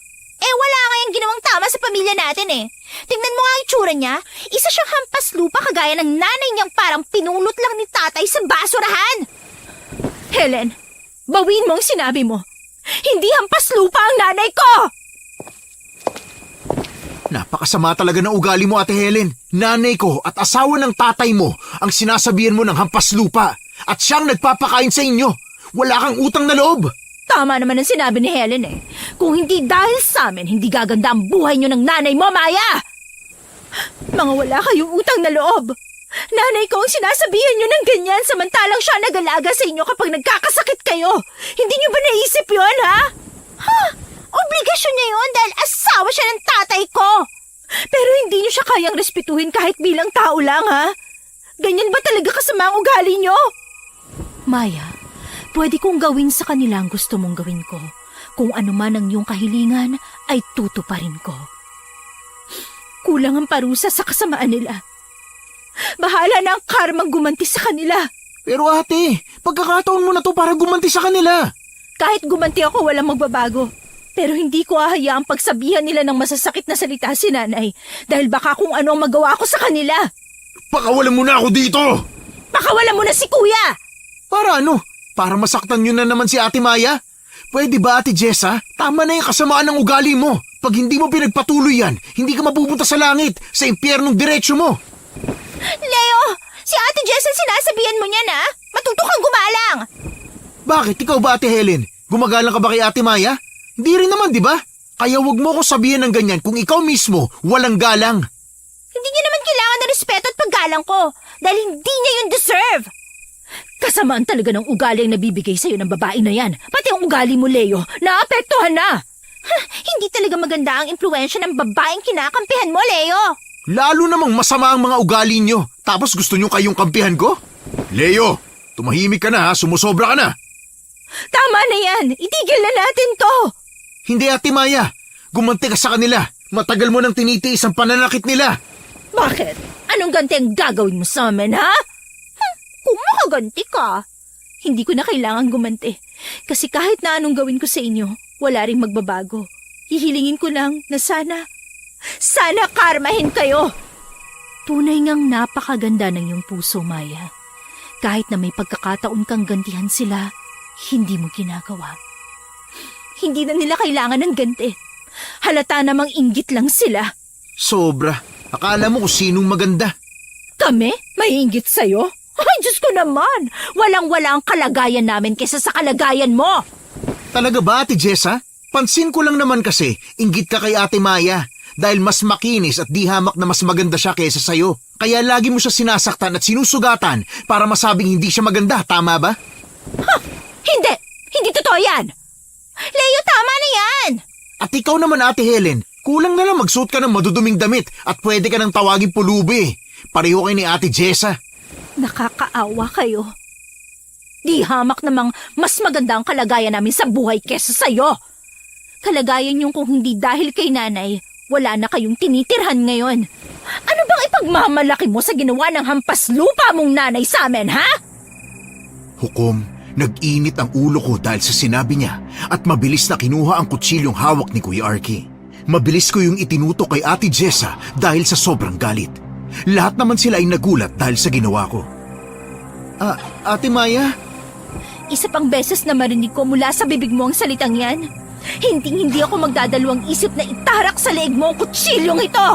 Wala kayang ginawang tama sa pamilya natin eh. Tingnan mo nga ang itsura niya. Isa siyang hampas lupa kagaya ng nanay niyang parang pinulot lang ni tatay sa basurahan. Helen, bawin mo ang sinabi mo. Hindi hampas lupa ang nanay ko! Napakasama talaga ng ugali mo, Ate Helen. Nanay ko at asawa ng tatay mo ang sinasabihan mo ng hampas lupa. At siyang nagpapakain sa inyo. Wala kang utang na loob. Tama naman ang sinabi ni Helen eh. Kung hindi dahil sa amin, hindi gaganda ang buhay niyo ng nanay mo, Maya! Mga wala kayong utang na loob. Nanay ko ang sinasabihan niyo ng ganyan samantalang siya nag-alaga sa inyo kapag nagkakasakit kayo. Hindi niyo ba naisip yun, ha? Ha? Obligasyon niya yun dahil asawa siya ng tatay ko. Pero hindi niyo siya kayang respetuhin kahit bilang tao lang, ha? Ganyan ba talaga kasama ang ugali niyo? Maya, pwede kong gawin sa kanila ang gusto mong gawin ko. Kung ano man ang iyong kahilingan, ay tutuparin ko. Kulang ang parusa sa kasamaan nila. Bahala na ang karmang gumanti sa kanila. Pero ate, pagkakataon mo na to para gumanti sa kanila. Kahit gumanti ako, walang magbabago. Pero hindi ko hahayaang pagsabihan nila ng masasakit na salita si nanay dahil baka kung ano ang magawa ko sa kanila. Pakawalan mo na ako dito! Pakawalan mo na si kuya! Para ano? Para masaktan nyo na naman si Ate Maya? Pwede ba, Ate Jessa? Tama na yung kasamaan ng ugali mo. Pag hindi mo pinagpatuloy yan, hindi ka mapupunta sa langit, sa impyernong diretsyo mo. Leo! Si Ate Jess ang sinasabihan mo niyan, ha? Matuto kang gumalang! Bakit? Ikaw ba, Ate Helen? Gumagalang ka ba kay Ate Maya? Hindi rin naman, di ba? Kaya wag mo ko sabihin ng ganyan kung ikaw mismo walang galang. Hindi niya naman kailangan ng respeto at paggalang ko dahil hindi niya yun deserve. Kasamaan talaga ng ugali ang nabibigay sa'yo ng babae na yan. Pati ang ugali mo, Leo, naapektuhan na. Hindi talaga maganda ang impluensya ng babaeng kinakampihan mo, Leo. Lalo namang masama ang mga ugali nyo. Tapos gusto nyo kayong kampihan ko? Leo, tumahimik ka na ha, sumusobra ka na. Tama na yan, itigil na natin to. Hindi, Ate Maya. Gumanti ka sa kanila. Matagal mo nang tinitiis ang pananakit nila. Bakit? Anong ganti ang gagawin mo sa amin, ha? Kung makaganti ka, hindi ko na kailangan gumanti. Kasi kahit na anong gawin ko sa inyo, wala ring magbabago. Hihilingin ko lang na sana karmahin kayo. Tunay ngang napakaganda ng iyong puso, Maya. Kahit na may pagkakataon kang gantihan sila, hindi mo ginagawa. Hindi na nila kailangan ng ganti. Halata namang inggit lang sila. Sobra. Akala mo kung sinong maganda. Kami? May inggit sa'yo? Ay, Diyos ko naman! Walang-wala ang kalagayan namin kaysa sa kalagayan mo! Talaga ba, Ate Jessa? Pansin ko lang naman kasi, inggit ka kay Ate Maya. Dahil mas makinis at di hamak na mas maganda siya kaysa sayo. Kaya lagi mo siya sinasaktan at sinusugatan para masabing hindi siya maganda, tama ba? Hindi! Hindi totoo yan! Leo, tama na yan! At ikaw naman, Ate Helen, kulang na lang magsuot ka ng maduduming damit at pwede ka ng tawagin pulubi. Pareho kayo ni Ate Jessa. Nakakaawa kayo. Di hamak namang mas maganda ang kalagayan namin sa buhay kesa sa'yo. Kalagayan yung kung hindi dahil kay nanay, wala na kayong tinitirhan ngayon. Ano bang ipagmamalaki mo sa ginawa ng hampas lupa mong nanay sa amin, ha? Hukom, nag-init ang ulo ko dahil sa sinabi niya at mabilis na kinuha ang kutsilyong hawak ni Kuya Arky. Mabilis ko yung itinuto kay Ate Jessa dahil sa sobrang galit. Lahat naman sila ay nagulat dahil sa ginawa ko. Ate Maya? Isa pang beses na marinig ko mula sa bibig mo ang salitang yan. Hindi ako magdadalawang isip na itarak sa leeg mo ang kutsilyong ito!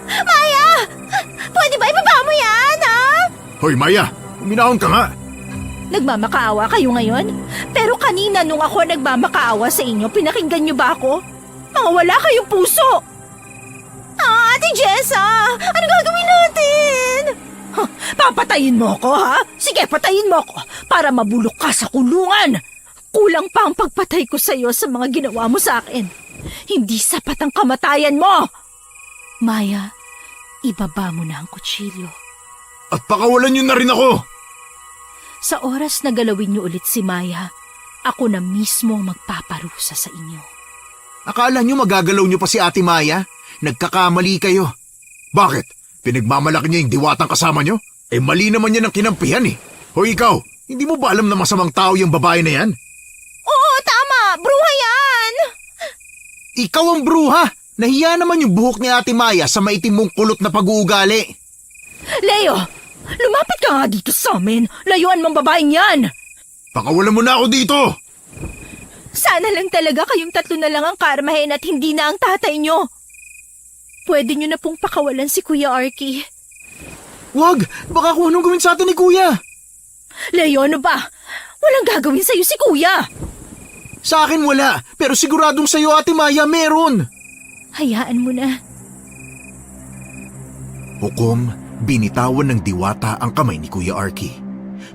Maya! Pwede ba ibaba mo yan, ha? Hoy Maya, uminahon ka nga! Nagmamakaawa kayo ngayon? Pero kanina nung ako nagmamakaawa sa inyo, pinakinggan niyo ba ako? Mga wala kayong puso! Ate Jessa! Ano gagawin natin? Papatayin mo ako, ha? Sige, patayin mo ako para mabulok ka sa kulungan! Kulang pa ang pagpatay ko sa iyo sa mga ginawa mo sa akin. Hindi sapat ang kamatayan mo! Maya, ibaba mo na ang kutsilyo. At pakawalan niyo na rin ako! Sa oras na galawin niyo ulit si Maya, ako na mismo ang magpaparusa sa inyo. Akala niyo magagalaw niyo pa si Ate Maya? Nagkakamali kayo. Bakit? Pinagmamalaki niya yung diwatang kasama niyo? Eh mali naman yan ang kinampihan eh. Hoy ikaw, hindi mo ba alam na masamang tao yung babae na yan? Oo, tama! Bruha yan! Ikaw ang bruha! Nahiya naman yung buhok ni Ate Maya sa maitim mong kulot na pag-uugali. Leo! Lumapit ka nga dito sa amin! Layuan mong babaeng yan! Pakawalan mo na ako dito! Sana lang talaga kayong tatlo na lang ang karmahin at hindi na ang tatay nyo. Pwede nyo na pong pakawalan si Kuya Arky. Wag! Baka kung anong gawin sa atin ni Kuya! Leo, ano ba? Walang gagawin sa'yo si Kuya. Sa akin wala, pero siguradong sa'yo, Ate Maya, meron! Hayaan mo na. Hukom, binitawan ng diwata ang kamay ni Kuya Arky.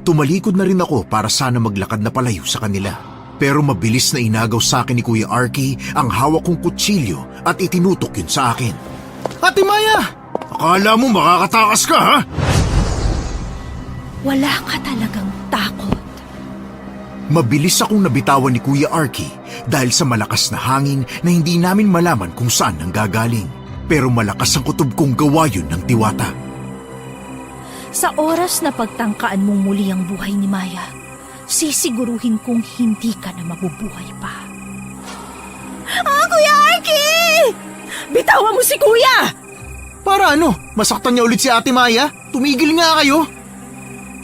Tumalikod na rin ako para sana maglakad na palayo sa kanila. Pero mabilis na inagaw sa akin ni Kuya Arky ang hawak kong kutsilyo at itinutok yun sa akin. Ate Maya! Akala mo makakatakas ka, ha? Wala ka talagang takot. Mabilis akong nabitawan ni Kuya Arky dahil sa malakas na hangin na hindi namin malaman kung saan nanggagaling. Pero malakas ang kutob kong gawa yun ng diwata. Sa oras na pagtangkaan mong muli ang buhay ni Maya, sisiguruhin kong hindi ka na mabubuhay pa. Kuya Arky! Bitawan mo si Kuya! Para ano? Masaktan niya ulit si Ate Maya? Tumigil nga kayo!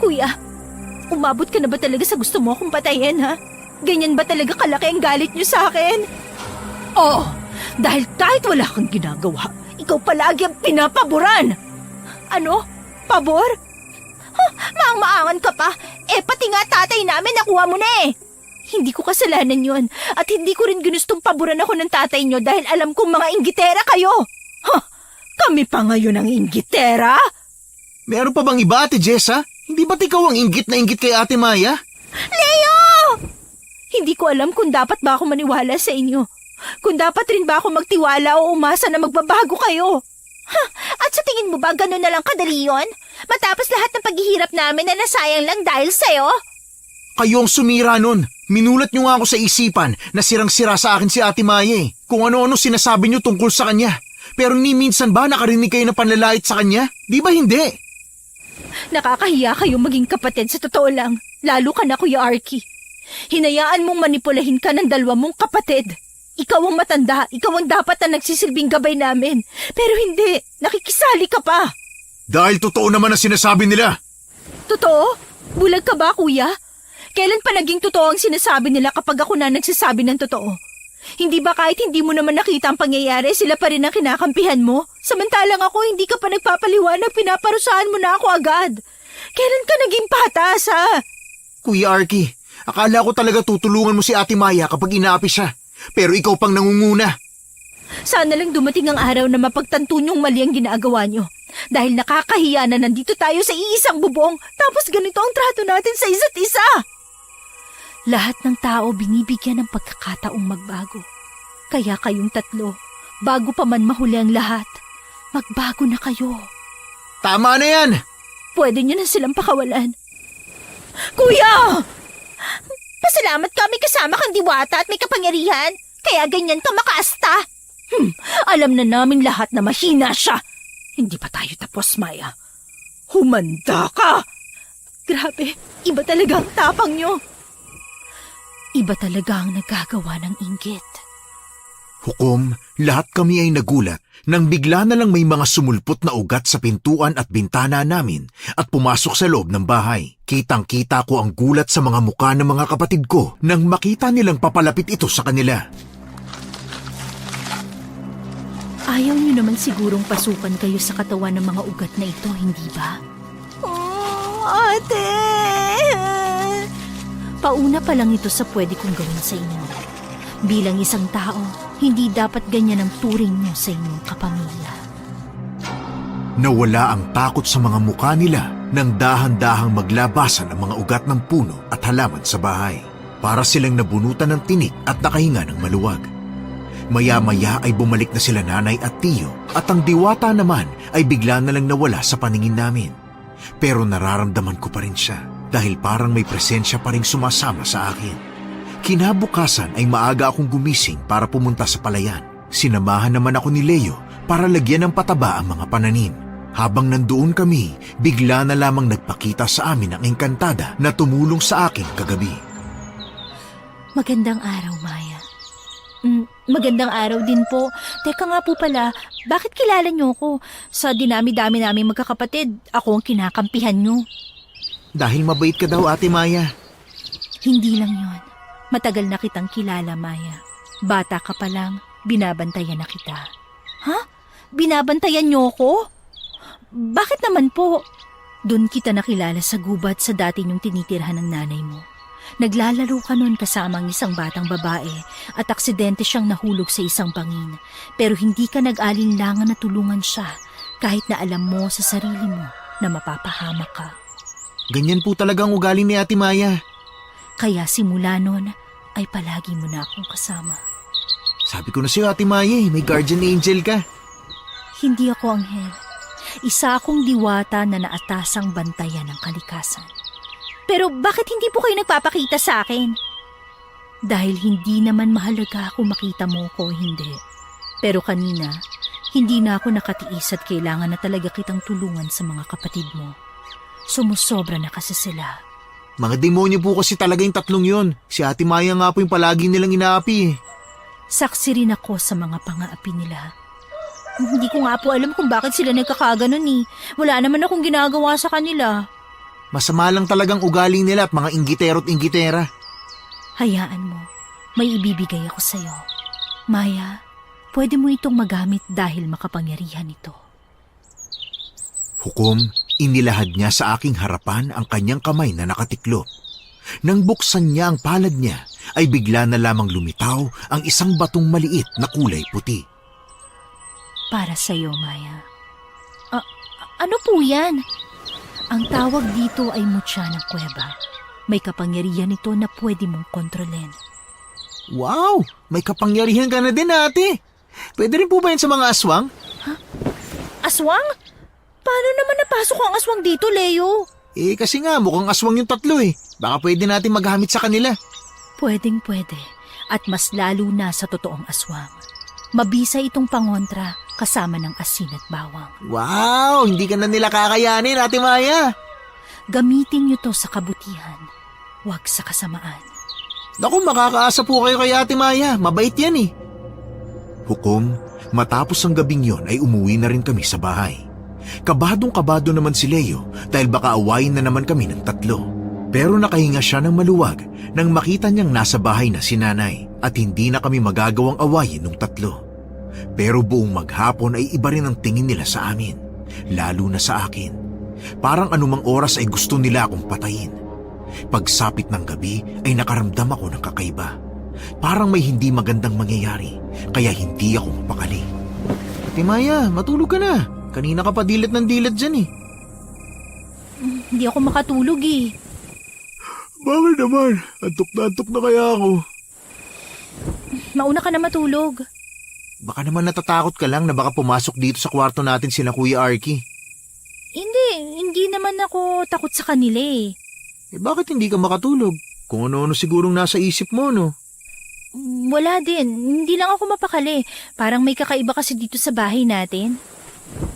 Kuya, umabot ka na ba talaga sa gusto mo akong patayin, ha? Ganyan ba talaga kalaki ang galit niyo sa akin? Oo, dahil kahit wala kang ginagawa, ikaw palagi ang pinapaboran. Ano? Pabor? Maang-maangan ka pa. Pati nga tatay namin nakuha mo na eh. Hindi ko kasalanan yon at hindi ko rin ginustong paboran ako ng tatay nyo dahil alam kong mga inggitera kayo. Kami pa ngayon ang inggitera? Meron pa bang iba, Ate Jessa? Hindi ba't ikaw ang inggit na inggit kay Ate Maya? Leo! Hindi ko alam kung dapat ba ako maniwala sa inyo. Kung dapat rin ba ako magtiwala o umasa na magbabago kayo. At sa tingin mo ba gano'n na lang kadali yun? Matapos lahat ng paghihirap namin na nasayang lang dahil sa'yo? Kayo ang sumira nun. Minulat niyo nga ako sa isipan na sirang-sira sa akin si Ate Maya eh. Kung ano-ano sinasabi niyo tungkol sa kanya. Pero ni minsan ba nakarinig kayo na panlalait sa kanya? Di ba hindi? Nakakahiya kayo maging kapatid sa totoo lang. Lalo ka na, Kuya Arky. Hinayaan mong manipulahin ka ng dalawa mong kapatid. Ikaw ang matanda, ikaw ang dapat na nagsisilbing gabay namin. Pero hindi, nakikisali ka pa. Dahil totoo naman ang sinasabi nila. Totoo? Bulag ka ba, Kuya? Kailan pa naging totoo ang sinasabi nila kapag ako na nagsasabi ng totoo? Hindi ba kahit hindi mo naman nakita ang pangyayari, sila pa rin ang kinakampihan mo? Samantalang ako, hindi ka pa nagpapaliwanag, pinaparusahan mo na ako agad. Kailan ka naging patas, ha? Kuya Arky, akala ko talaga tutulungan mo si Ate Maya kapag inaapi siya. Pero ikaw pang nangunguna. Sana lang dumating ang araw na mapagtanto niyong mali ang ginagawa niyo. Dahil nakakahiya na nandito tayo sa iisang bubong, tapos ganito ang trato natin sa isa't isa. Lahat ng tao binibigyan ng pagkakataong magbago. Kaya kayong tatlo, bago pa man mahuli ang lahat, magbago na kayo. Tama na yan! Pwede niyo na silang pakawalan. Kuya! Pasalamat kami kasama kang diwata at may kapangyarihan. Kaya ganyan ka makaasta. Alam na namin lahat na mahina siya. Hindi pa tayo tapos, Maya. Humanda ka! Grabe, iba talaga ang tapang niyo. Iba talaga ang nagagawa ng inggit. Hukom, lahat kami ay nagulat nang bigla na lang may mga sumulpot na ugat sa pintuan at bintana namin at pumasok sa loob ng bahay. Kitang-kita ko ang gulat sa mga mukha ng mga kapatid ko nang makita nilang papalapit ito sa kanila. Ayaw niyo naman sigurong pasukan kayo sa katawan ng mga ugat na ito, hindi ba? Ate! Pauna pa lang ito sa pwede kong gawin sa inyo. Bilang isang tao, hindi dapat ganyan ang turing niyo sa inyong kapamilya. Nawala ang takot sa mga mukha nila nang dahan-dahang maglabasan ang mga ugat ng puno at halaman sa bahay. Para silang nabunutan ng tinik at nakahinga ng maluwag. Maya-maya ay bumalik na sila nanay at tiyo at ang diwata naman ay bigla na lang nawala sa paningin namin. Pero nararamdaman ko pa rin siya dahil parang may presensya pa rin sumasama sa akin. Kinabukasan ay maaga akong gumising para pumunta sa palayan. Sinamahan naman ako ni Leo para lagyan ng pataba ang mga pananim. Habang nandoon kami, bigla na lamang nagpakita sa amin ang engkantada na tumulong sa akin kagabi. Magandang araw, Maya. Magandang araw din po. Teka nga po pala, bakit kilala niyo ko? Sa dinami-dami naming magkakapatid, ako ang kinakampihan niyo. Dahil mabait ka daw, Ate Maya. Hindi lang yon. Matagal na kitang kilala, Maya. Bata ka pa lang, binabantayan na kita. Ha? Binabantayan niyo ko? Bakit naman po? Doon kita nakilala sa gubat sa dati niyong tinitirhan ng nanay mo. Naglalaro ka noon kasama ang isang batang babae at aksidente siyang nahulog sa isang bangin. Pero hindi ka nag-alinlangan na tulungan siya kahit na alam mo sa sarili mo na mapapahamak ka. Ganyan po talaga ang ugali ni Ate Maya. Kaya simula noon ay palagi mo na akong kasama. Sabi ko na sa'yo, Ate Maya, may guardian angel ka. Hindi ako anghel. Isa akong diwata na naatasang bantayan ng kalikasan. Pero bakit hindi po kayo nagpapakita sa akin? Dahil hindi naman mahalaga kung makita mo ko o hindi. Pero kanina, hindi na ako nakatiis at kailangan na talaga kitang tulungan sa mga kapatid mo. Sumusobra na kasi sila. Mga demonyo po kasi talaga yung tatlong yon. Si Ate Maya nga po yung palagi nilang inaapi eh. Saksi rin ako sa mga pang-aapi nila. Hindi ko nga po alam kung bakit sila nagkakaganon eh. Wala naman akong ginagawa sa kanila. Masama lang talagang ugali nila at mga inggitero't inggitera. Hayaan mo, may ibibigay ako sa'yo. Maya, pwede mo itong magamit dahil makapangyarihan ito. Hukom, inilahad niya sa aking harapan ang kanyang kamay na nakatiklop. Nang buksan niya ang palad niya, ay bigla na lamang lumitaw ang isang batong maliit na kulay puti. Para sa'yo, Maya. Ano po yan? Ang tawag dito ay mutya ng kuweba. May kapangyarihan ito na pwede mong kontrolin. Wow! May kapangyarihan ka na din, ate. Pwede rin po ba yan sa mga aswang? Aswang? Paano naman napasok ang aswang dito, Leo? Eh kasi nga mukhang aswang yung tatlo eh. Baka pwede natin maghamit sa kanila. Pwedeng pwede. At mas lalo na sa totoong aswang. Mabisa itong pangontra kasama ng asin at bawang. Wow! Hindi ka na nila kakayanin, Ate Maya. Gamitin niyo to sa kabutihan. Huwag sa kasamaan. Naku, makakaasa po kayo kay Ate Maya. Mabait yan eh. Hukom, matapos ang gabing yon ay umuwi na rin kami sa bahay. Kabadong-kabado naman si Leo dahil baka awayin na naman kami ng tatlo. Pero nakahinga siya ng maluwag nang makita niyang nasa bahay na si nanay at hindi na kami magagawang awayin ng tatlo. Pero buong maghapon ay iba rin ang tingin nila sa amin, lalo na sa akin. Parang anumang oras ay gusto nila akong patayin. Pagsapit ng gabi ay nakaramdam ako ng kakaiba. Parang may hindi magandang mangyayari, kaya hindi ako mapakali. Ate Maya, matulog ka na. Kanina ka pa dilat ng dilat dyan eh. Hindi ako makatulog eh. Bakit naman? Antok na kaya ako. Mauna ka na matulog. Baka naman natatakot ka lang na baka pumasok dito sa kwarto natin sila Kuya Arky. Hindi naman ako takot sa kanila eh. Eh bakit hindi ka makatulog? Kung ano-ano sigurong nasa isip mo, no? Wala din. Hindi lang ako mapakali. Parang may kakaiba kasi dito sa bahay natin.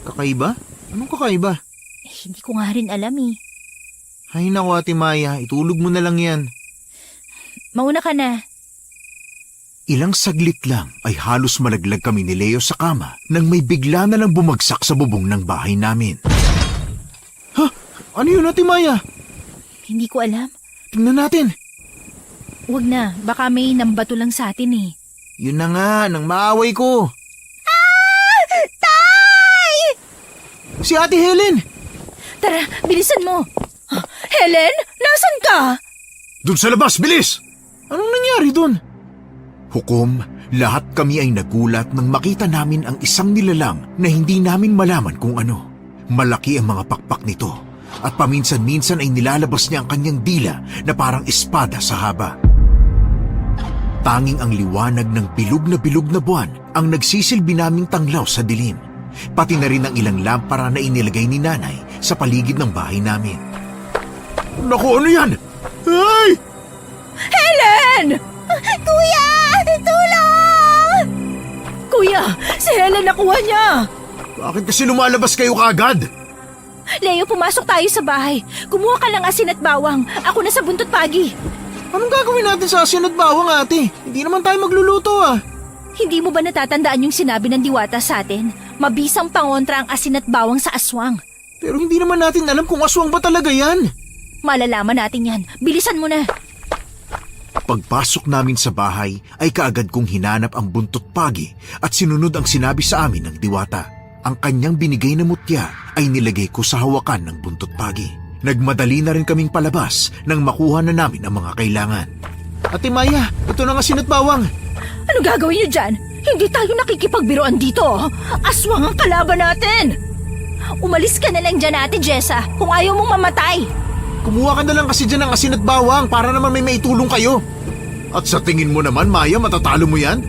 Kakaiba? Anong kakaiba? Hindi ko nga rin alam eh. Ay naku Ate Maya, itulog mo na lang yan. Mauna ka na. Ilang saglit lang ay halos malaglag kami ni Leo sa kama nang may bigla na lang bumagsak sa bubong ng bahay namin. Ha? Ano yun Ate Maya? Hindi ko alam. Tingnan natin. Huwag na, baka may nambato lang sa atin eh. Yun na nga, nang maaway ko. Tay! Si Ate Helen! Tara, bilisan mo. Helen, nasan ka? Doon sa labas, bilis! Anong nangyari doon? Hukom, lahat kami ay nagulat nang makita namin ang isang nilalang na hindi namin malaman kung ano. Malaki ang mga pakpak nito at paminsan-minsan ay nilalabas niya ang kanyang dila na parang espada sa haba. Tanging ang liwanag ng bilog na buwan ang nagsisilbi naming tanglaw sa dilim. Pati na rin ang ilang lampara na inilagay ni nanay sa paligid ng bahay namin. Naku, ano yan? Ay! Helen! Kuya! Tulong! Kuya, si Helen nakuha niya! Bakit kasi lumalabas kayo kaagad? Leo, pumasok tayo sa bahay. Kumuha ka lang asin at bawang. Ako na sa buntot pagi. Anong gagawin natin sa asin at bawang, ate? Hindi naman tayo magluluto, ah. Hindi mo ba natatandaan yung sinabi ng diwata sa atin? Mabisang pangontra ang asin at bawang sa aswang. Pero hindi naman natin alam kung aswang ba talaga yan. Malalaman natin yan. Bilisan mo na. Pagpasok namin sa bahay ay kaagad kong hinanap ang buntot pagi at sinunod ang sinabi sa amin ng diwata. Ang kanyang binigay na mutya ay nilagay ko sa hawakan ng buntot pagi. Nagmadali na rin kaming palabas nang makuha na namin ang mga kailangan. Ate Maya, ito na nga sinat bawang. Ano gagawin niyo dyan? Hindi tayo nakikipagbiroan dito. Aswang ang kalaban natin. Umalis ka na lang dyan, Ate Jessa, kung ayaw mong mamatay. Kumuha ka na lang kasi dyan ng asin at bawang para naman may maitulong kayo. At sa tingin mo naman, Maya, matatalo mo yan?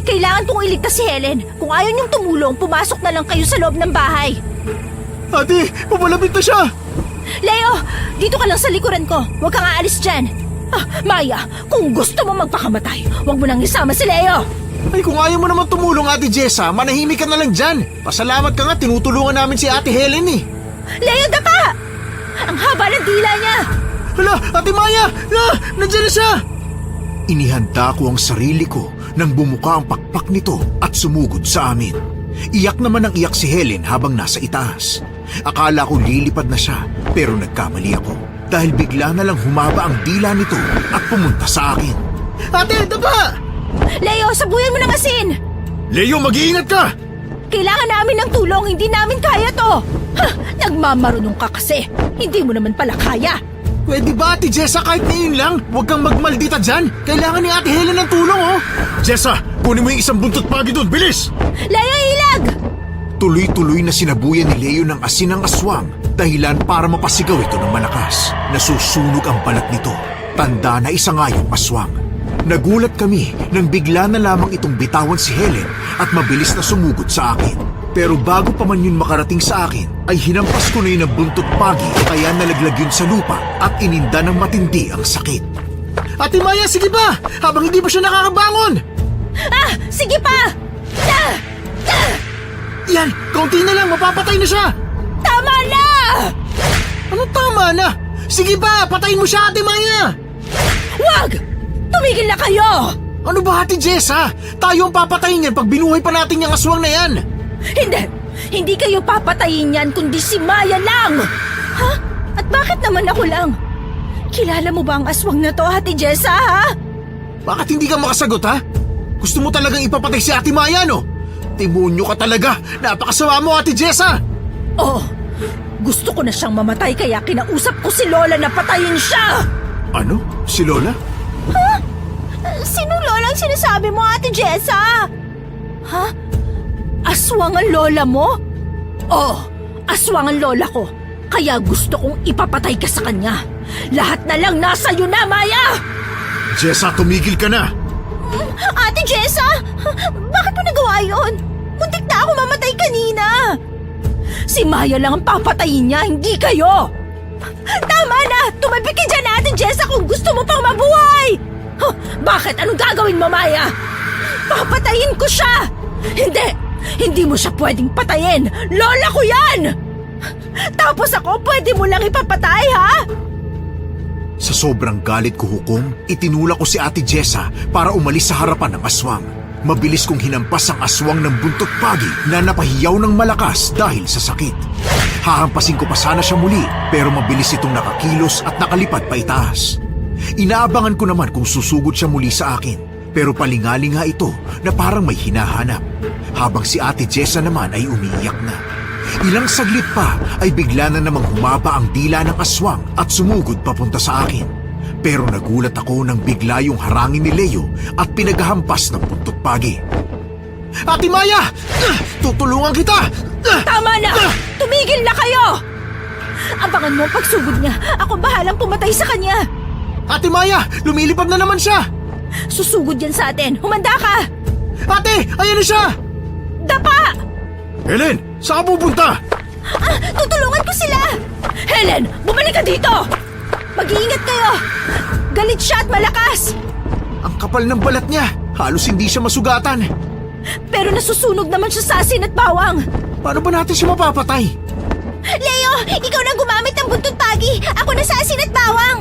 Kailangan kong iligtas si Helen. Kung ayaw niyong tumulong, pumasok na lang kayo sa loob ng bahay. Ate, papalapit na siya! Leo, dito ka lang sa likuran ko. Huwag kang aalis dyan. Maya, kung gusto mo magpakamatay, huwag mo nang isama si Leo. Ay, kung ayaw mo naman tumulong, Ate Jessa, manahimik ka na lang dyan. Pasalamat ka nga, tinutulungan namin si Ate Helen eh. Leo, dapa! Ang haba ng dila niya. Hala, Ate Maya! Nandiyan na siya! Inihanda ko ang sarili ko nang bumuka ang pakpak nito at sumugod sa amin. Iyak naman ang iyak si Helen habang nasa itaas. Akala ko lilipad na siya, pero nagkamali ako. Dahil bigla na lang humaba ang dila nito at pumunta sa akin. Ate, dapa! Leo, sabuyan mo ng asin! Leo, mag-iingat ka! Kailangan namin ng tulong, hindi namin kaya to! Nagmamarunong ka kasi, hindi mo naman pala kaya! Pwede ba, Ate Jessa, kahit ngayon lang? Huwag kang magmaldita dyan! Kailangan ni Ate Helen ng tulong, oh! Jessa, kunin mo yung isang buntot pagi doon, bilis! Leo, ilag! Tuloy-tuloy na sinabuyan ni Leo ng asin ng aswang, dahilan para mapasigaw ito ng malakas. Nasusunog ang balat nito. Tanda na isa nga yung aswang. Nagulat kami nang bigla na lamang itong bitawan si Helen at mabilis na sumugod sa akin. Pero bago pa man yun makarating sa akin, ay hinampas ko na yun ng buntot pagi kaya nalaglag yun sa lupa at ininda ng matindi ang sakit. Ate Maya, sige ba? Habang hindi pa siya nakakabangon! Sige pa! Yan, kaunti na lang, mapapatay na siya! Tama na! Ano tama na? Sige ba, patayin mo siya, Ate Maya! Wag! Tumigil na kayo! Ano ba, Ate Jessa? Tayo ang papatayin yan pag binuhay pa natin yung aswang na yan! Hindi! Hindi kayo papatayin yan kundi si Maya lang! Ha? At bakit naman ako lang? Kilala mo ba ang aswang na to, Ate Jessa, ha? Bakit hindi ka makasagot, ha? Gusto mo talagang ipapatay si Ate Maya, no? Timonyo ka talaga! Napakasama mo, Ate Jessa! Oo! Gusto ko na siyang mamatay kaya kinausap ko si Lola na patayin siya! Ano? Si Lola? Sino Lola ang sinasabi mo, Ate Jessa? Ha? Aswang ang lola mo? Oo, aswang ang lola ko. Kaya gusto kong ipapatay ka sa kanya. Lahat na lang nasa iyo na, Maya! Jessa, tumigil ka na! Ate Jessa, bakit mo nagawa yun? Muntik na ako mamatay kanina. Si Maya lang ang papatayin niya, hindi kayo. Tama na! Tumabi ka dyan, Ate Jessa, kung gusto mo pang mabuhay! Bakit? Anong gagawin mo, Maya? Papatayin ko siya! Hindi! Hindi mo siya pwedeng patayin! Lola ko yan! Tapos ako, pwede mo lang ipapatay, ha? Sa sobrang galit ko, Hukom, itinulak ko si Ate Jessa para umalis sa harapan ng aswang. Mabilis kong hinampas ang aswang ng buntot pagi na napahiyaw ng malakas dahil sa sakit. Hahampasin ko pa sana siya muli pero mabilis itong nakakilos at nakalipad pa itaas. Inaabangan ko naman kung susugod siya muli sa akin pero palingalinga ito na parang may hinahanap. Habang si Ate Jessa naman ay umiiyak na. Ilang saglit pa ay bigla na namang humaba ang dila ng aswang at sumugod papunta sa akin. Pero nagulat ako nang bigla yung harangin ni Leo at pinaghahampas ng buntot pagi. Ate Maya! Tutulungan kita! Tama na! Tumigil na kayo! Abangan mo ang pagsugod niya. Ako bahalang pumatay sa kanya. Ate Maya! Lumilipad na naman siya! Susugod yan sa atin. Humanda ka! Ate! Ayan na siya! Dapa! Helen! Saan ka pupunta? Tutulungan ko sila! Helen! Bumalik ka dito! Mag-iingat kayo! Galit siya at malakas! Ang kapal ng balat niya. Halos hindi siya masugatan. Pero nasusunog naman siya sa asin at bawang. Paano ba natin siya mapapatay? Leo! Ikaw nang gumamit ng buntot pagi! Ako na sa asin at bawang!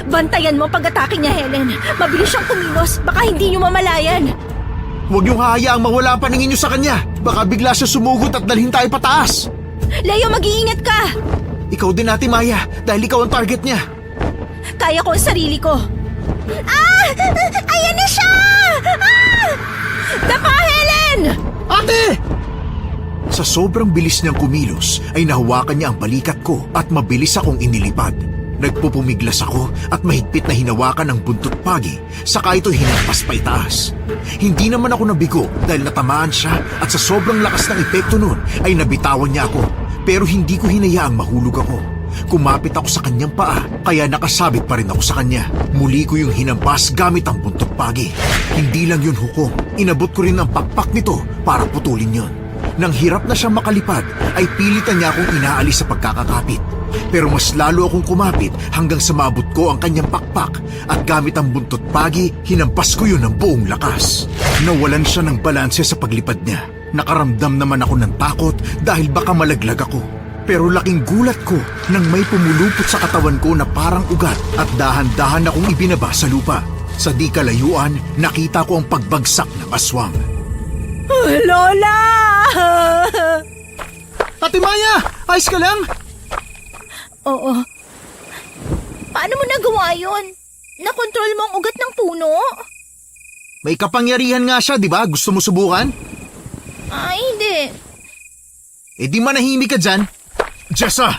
Bantayan mo pag-atake niya, Helen. Mabilis siyang kumilos. Baka hindi niyo mamalayan. Huwag niyong hahayaang mawala ang paningin niyo sa kanya. Baka bigla siya sumugot at dalhin tayo pataas. Leo, mag-iingat ka! Ikaw din, Ate Maya, dahil ikaw ang target niya. Kaya ko ang sarili ko. Ayan na siya! Dapa, Helen! Ate! Sa sobrang bilis niyang kumilos ay nahawakan niya ang balikat ko at mabilis akong inilipad. Nagpupumiglas ako at mahigpit na hinawakan ang buntot pagi, saka ito hinampas pa itaas. Hindi naman ako nabigo dahil natamaan siya at sa sobrang lakas ng epekto nun ay nabitawan niya ako. Pero hindi ko hinayaang mahulog ako. Kumapit ako sa kanyang paa kaya nakasabit pa rin ako sa kanya. Muli ko yung hinampas gamit ang buntot pagi. Hindi lang yun hukom, inabot ko rin ang pakpak nito para putulin yun. Nang hirap na siyang makalipad, ay pilitan niya akong inaalis sa pagkakakapit. Pero mas lalo akong kumapit hanggang sa maabot ko ang kanyang pakpak at gamit ang buntot pagi, hinampas ko yun ng buong lakas. Nawalan siya ng balanse sa paglipad niya. Nakaramdam naman ako ng takot dahil baka malaglag ako. Pero laking gulat ko nang may pumulupot sa katawan ko na parang ugat at dahan-dahan akong ibinaba sa lupa. Sa di kalayuan, nakita ko ang pagbagsak ng aswang. Lola! Ate Maya! Ayos ka lang? Oo. Paano mo nagawa yun? Nakontrol mo ang ugat ng puno? May kapangyarihan nga siya, di ba? Gusto mo subukan? Ay, hindi. Eh di manahimik ka dyan. Jessa!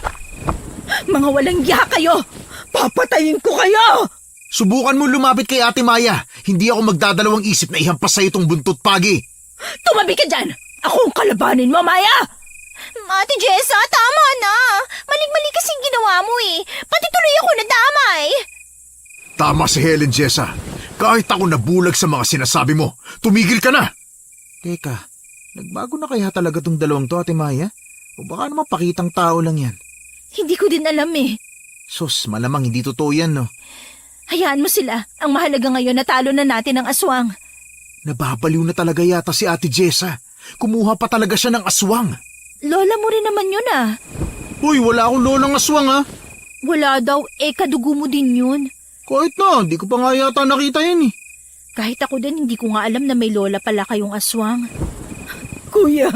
Mga walang iya kayo! Papatayin ko kayo! Subukan mo lumapit kay Ate Maya. Hindi ako magdadalawang isip na ihampas sa itong buntot pagi. Tumabi ka dyan! Ako ang kalabanin mo, Maya! Ate Jessa, tama na. Maling-mali kasing ginawa mo eh. Pati tuloy ako nadamay. Tama si Helen, Jessa. Kahit ako nabulag sa mga sinasabi mo, tumigil ka na! Teka, nagbago na kaya talaga tong dalawang to, Ate Maya? O baka naman pakitang tao lang yan? Hindi ko din alam eh. Sus, malamang hindi totoo yan, no? Hayaan mo sila. Ang mahalaga ngayon natalo na natin ang aswang. Nababaliw na talaga yata si Ate Jessa. Kumuha pa talaga siya ng aswang. Lola mo rin naman yun ah. Hoy, wala akong lolang aswang ha. Wala daw, kadugo mo din yun. Kahit na, di ko pa nga yata nakita yan eh. Kahit ako din, hindi ko nga alam na may lola pala kayong aswang. Kuya,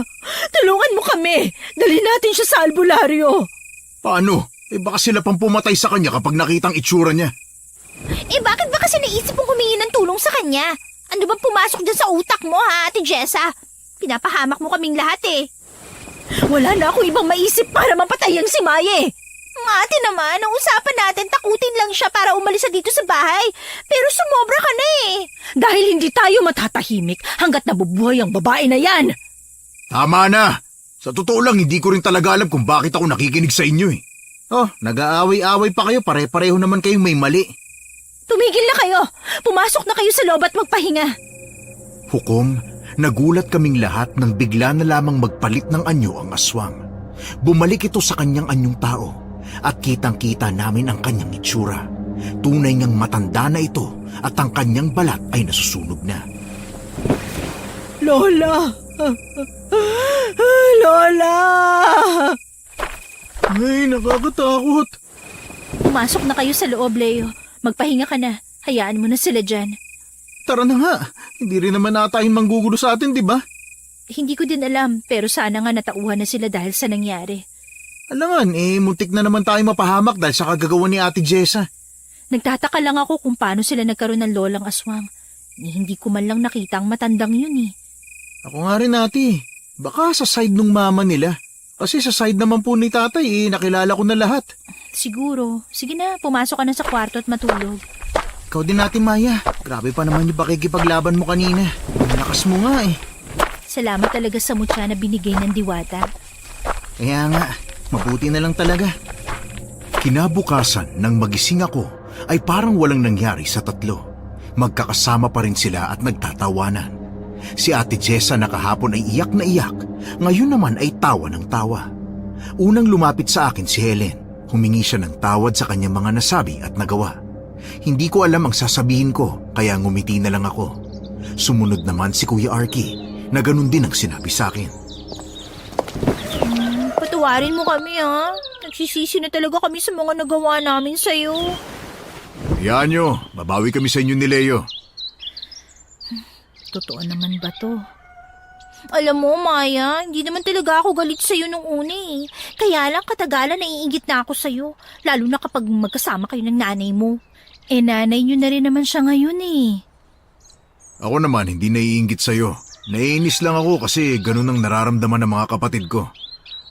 tulungan mo kami. Dali natin siya sa albularyo. Paano? Baka sila pang pumatay sa kanya kapag nakitang itsura niya. Bakit ba kasi naisip mong humingi ng tulong sa kanya? Ano bang pumasok dyan sa utak mo ha, Ate Jessa? Pinapahamak mo kaming lahat eh. Wala na ako ibang maisip para mapatay ang si Maye. Ate naman, ang usapan natin takutin lang siya para umalis sa dito sa bahay. Pero sumobra ka na eh. Dahil hindi tayo matatahimik hanggat nabubuhay ang babae na yan. Tama na. Sa totoo lang, hindi ko rin talaga alam kung bakit ako nakikinig sa inyo eh. Oh, nag-aaway-aaway pa kayo, pare-pareho naman kayong may mali. Tumigil na kayo. Pumasok na kayo sa loob at magpahinga. Hukom, nagulat kaming lahat nang bigla na lamang magpalit ng anyo ang aswang. Bumalik ito sa kanyang anyong tao at kitang-kita namin ang kanyang itsura. Tunay ngang matanda na ito at ang kanyang balat ay nasusunog na. Lola! Lola! Ay, nakakatakot. Pumasok na kayo sa loob, Leo. Magpahinga ka na. Hayaan mo na sila dyan. Tara na nga, hindi rin naman natayong manggugulo sa atin, di ba? Hindi ko din alam, pero sana nga natauhan na sila dahil sa nangyari. Alangan, muntik na naman tayong mapahamak dahil sa kagagawa ni Ate Jessa. Nagtataka lang ako kung paano sila nagkaroon ng lolang aswang. Hindi ko man lang nakita ang matandang yun eh. Ako nga rin, Ate. Baka sa side nung mama nila. Kasi sa side naman po ni tatay, nakilala ko na lahat. Siguro. Sige na, pumasok ka na sa kwarto at matulog. Ikaw din, Ate Maya. Grabe pa naman yung pakikipaglaban mo kanina. Ang lakas mo nga eh. Salamat talaga sa mutya na binigay ng diwata. Kaya nga, mabuti na lang talaga. Kinabukasan nang magising ako ay parang walang nangyari sa tatlo. Magkakasama pa rin sila at nagtatawanan. Si Ate Jessa na kahapon ay iyak na iyak, ngayon naman ay tawa ng tawa. Unang lumapit sa akin si Helen. Humingi siya ng tawad sa kanyang mga nasabi at nagawa. Hindi ko alam ang sasabihin ko, kaya ngumiti na lang ako. Sumunod naman si Kuya Arky, na ganun din ang sinabi sa akin. Patawarin mo kami ha. Nagsisisi na talaga kami sa mga nagawa namin sa'yo. Hayaan nyo, babawi kami sa inyo ni Leo. Totoo naman ba to? Alam mo, Maya, hindi naman talaga ako galit sa'yo nung una eh. Kaya lang katagalan naiingit na ako sa'yo. Lalo na kapag magkasama kayo ng nanay mo. Eh nanay niyo na rin naman siya ngayon eh. Ako naman, hindi naiinggit sa'yo. Naiinis lang ako kasi ganun ang nararamdaman ng mga kapatid ko.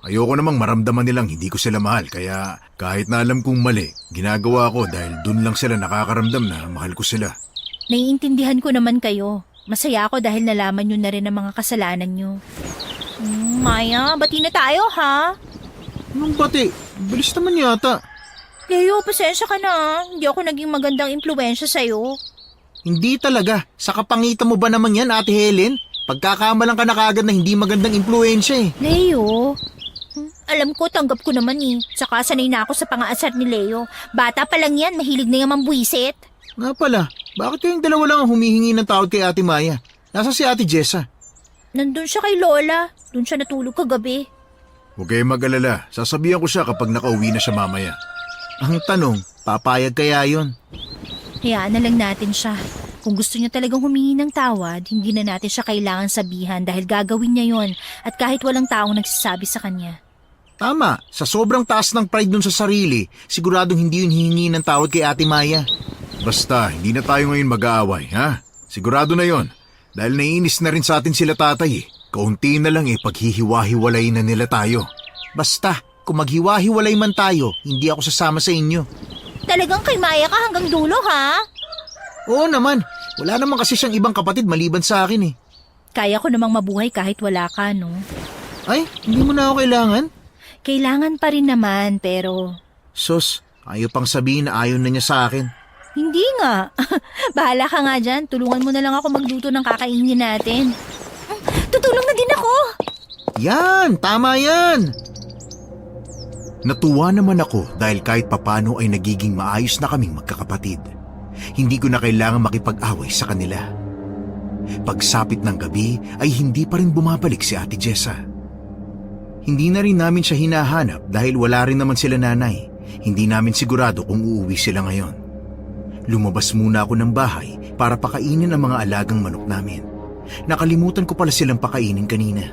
Ayoko namang maramdaman nilang hindi ko sila mahal, kaya kahit na alam kong mali, ginagawa ko dahil dun lang sila nakakaramdam na mahal ko sila. Naiintindihan ko naman kayo. Masaya ako dahil nalaman niyo na rin ang mga kasalanan niyo. Maya, bati na tayo ha? Anong bati? Bilis naman yata. Leo, pasensya ka na. Hindi ako naging magandang impluensya sa'yo. Hindi talaga. Sa kapangitan mo ba naman yan, Ate Helen? Pagkakamalang ka na kaagad na hindi magandang impluensya eh. Leo, alam ko, tanggap ko naman eh. Saka sanay na ako sa pangaasar ni Leo. Bata pa lang yan, mahilig na yung mambuisit. Nga pala, bakit kayong dalawa lang ang humihingi ng tawad kay Ate Maya? Nasa si Ate Jessa? Nandun siya kay Lola. Doon siya natulog kagabi. Huwag kayong mag-alala. Sasabihan ko siya kapag nakauwi na siya mamaya. Ang tanong, papayag kaya yon? Hayaan na lang natin siya. Kung gusto niya talagang humingi ng tawad, hindi na natin siya kailangan sabihan dahil gagawin niya yon at kahit walang taong nagsasabi sa kanya. Tama, sa sobrang taas ng pride nun sa sarili, siguradong hindi yun hihingi ng tawad kay Ate Maya. Basta, hindi na tayo ngayon mag-aaway, ha? Sigurado na yon. Dahil naiinis na rin sa atin sila tatay. Kaunti na lang paghihiwa-hiwalay na nila tayo. Basta, kung maghiwa-hiwalay man tayo, hindi ako sasama sa inyo. Talagang kay Maya ka hanggang dulo, ha? Oo naman, wala naman kasi siyang ibang kapatid maliban sa akin eh. Kaya ko namang mabuhay kahit wala ka, no? Ay, hindi mo na ako kailangan? Kailangan pa rin naman, pero... Sus, ayaw pang sabihin na ayaw na niya sa akin. Hindi nga. Bahala ka nga dyan. Tulungan mo na lang ako magluto ng kakainin natin. Tutulong na din ako. Yan, tama yan. Natuwa naman ako dahil kahit papano ay nagiging maayos na kaming magkakapatid. Hindi ko na kailangan makipag-away sa kanila. Pagsapit ng gabi ay hindi pa rin bumabalik si Ate Jessa. Hindi na rin namin siya hinahanap dahil wala rin naman sila nanay. Hindi namin sigurado kung uuwi sila ngayon. Lumabas muna ako ng bahay para pakainin ang mga alagang manok namin. Nakalimutan ko pala silang pakainin kanina.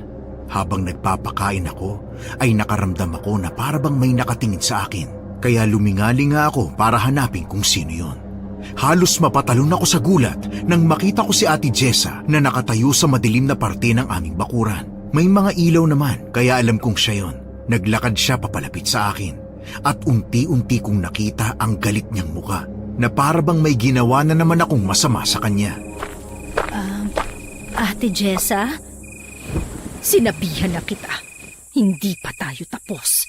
Habang nagpapakain ako, ay nakaramdam ako na parabang may nakatingin sa akin. Kaya lumingalinga ako para hanapin kung sino yon. Halos mapatalon ako sa gulat nang makita ko si Ate Jessa na nakatayo sa madilim na parte ng aming bakuran. May mga ilaw naman kaya alam kong siya yon. Naglakad siya papalapit sa akin at unti-unti kong nakita ang galit niyang muka na parabang may ginawa na naman akong masama sa kanya. Ate Jessa, sinabihan na kita. Hindi pa tayo tapos.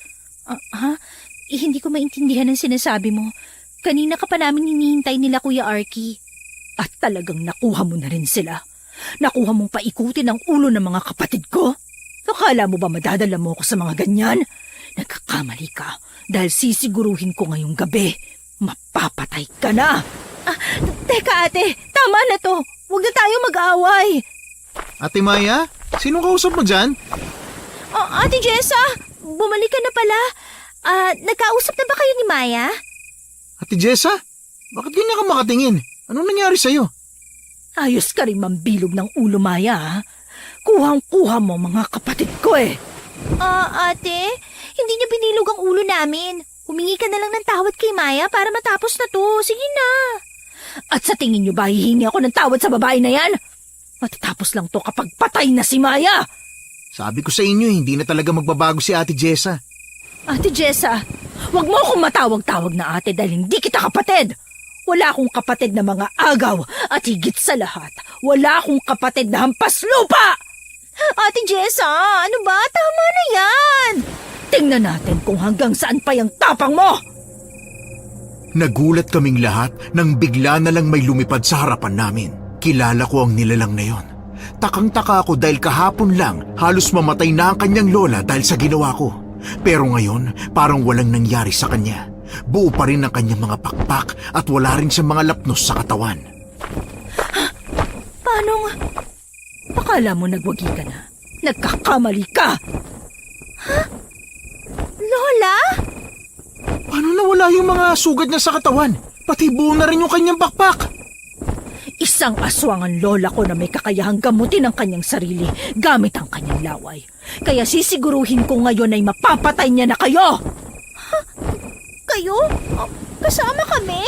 Hindi ko maintindihan ang sinasabi mo. Kanina ka pa namin hinihintay nila Kuya Arky. At talagang nakuha mo na rin sila. Nakuha mong paikutin ang ulo ng mga kapatid ko. Akala mo ba madadala mo ako sa mga ganyan? Nagkakamali ka dahil sisiguruhin ko ngayong gabi. Mapapatay ka na! Teka ate, tama na to. Huwag na tayo mag-away. Ate Maya, sinong kausap mo dyan? Ate Jessa, bumalik ka na pala. Nagkausap na ba kayo ni Maya? Ate Jessa, bakit ganyan ka makatingin? Anong nangyari sa'yo? Ayos ka rin mambilog ng ulo, Maya. Ha? Kuhang-kuha mo mga kapatid ko eh. Ate, hindi niya binilog ang ulo namin. Humingi ka na lang ng tawad kay Maya para matapos na to. Sige na. At sa tingin niyo ba hihingi ako ng tawad sa babae na yan? Matatapos lang to kapag patay na si Maya. Sabi ko sa inyo, hindi na talaga magbabago si Ate Jessa. Ate Jessa, wag mo akong matawag-tawag na ate dahil hindi kita kapatid. Wala akong kapatid na mga agaw at higit sa lahat, wala akong kapatid na hampas lupa! Ate Jessa, ano ba? Tama na yan! Tingnan natin kung hanggang saan pa yung tapang mo! Nagulat kaming lahat nang bigla na lang may lumipad sa harapan namin. Kilala ko ang nilalang na yon. Takang-taka ako dahil kahapon lang halos mamatay na ang kanyang lola dahil sa ginawa ko. Pero ngayon parang walang nangyari sa kanya. Buo pa rin ang kanyang mga pakpak at wala rin siyang mga lapnos sa katawan. Paano nga? Akala mo nagwagi ka na? Nagkakamali ka! Ha? Lola? Paano nawala yung mga sugat niya sa katawan? Pati buo na rin yung kanyang pakpak. Isang aswang ang lola ko na may kakayahang gamutin ang kanyang sarili gamit ang kanyang laway. Kaya sisiguruhin ko ngayon ay mapapatay niya na kayo! Kayo? Oh, kasama kami?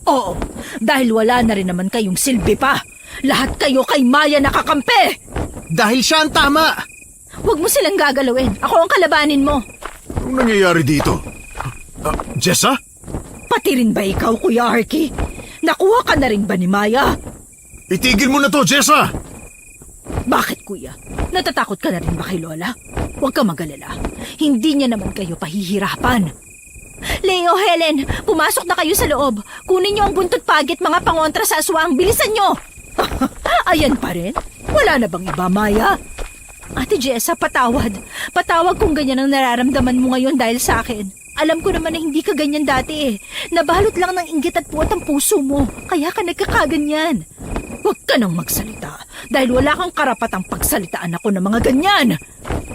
Oo, dahil wala na rin naman kayong silbi pa. Lahat kayo kay Maya nakakampi! Dahil siya ang tama! Huwag mo silang gagalawin. Ako ang kalabanin mo. Anong nangyayari dito? Jessa? Pati rin ba ikaw, Kuya Arky? Nakuha ka na rin ba ni Maya? Itigil mo na to, Jessa! Bakit, Kuya? Natatakot ka na rin ba kay Lola? Huwag ka mag-alala. Hindi niya naman kayo pahihirapan. Leo, Helen, pumasok na kayo sa loob. Kunin niyo ang buntot pagit mga pangontra sa aswang. Bilisan niyo! Ayan pa rin? Wala na bang iba, Maya? Ate Jessa, patawad. Patawad kung ganyan ang nararamdaman mo ngayon dahil sa akin. Alam ko naman na hindi ka ganyan dati eh. Nabalot lang ng inggit at puwat ang puso mo. Kaya ka nagkakaganyan. Huwag ka nang magsalita dahil wala kang karapatang pagsalitaan ako ng mga ganyan.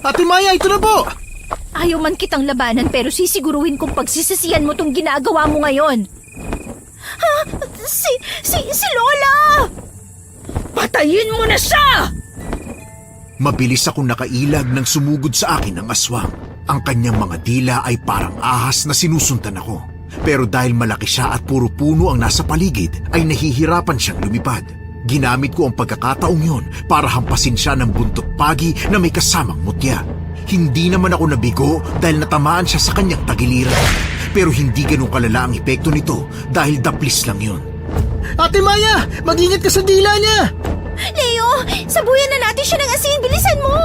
Ate Maya, ito na po! Ayaw man kitang labanan pero sisiguruhin kong pagsisisihan mo tong ginagawa mo ngayon. Ha? Si Lola! Patayin mo na siya! Mabilis akong nakailag nang sumugod sa akin ang aswang. Ang kanyang mga dila ay parang ahas na sinusundan ako. Pero dahil malaki siya at puro puno ang nasa paligid, ay nahihirapan siyang lumipad. Ginamit ko ang pagkakataong yon para hampasin siya ng buntot pagi na may kasamang mutya. Hindi naman ako nabigo dahil natamaan siya sa kanyang tagiliran. Pero hindi ganun kalala ang epekto nito dahil daplis lang yon. Ate Maya, mag-ingat ka sa dila niya! Leo, sabuyan na natin siya ng asin. Bilisan mo!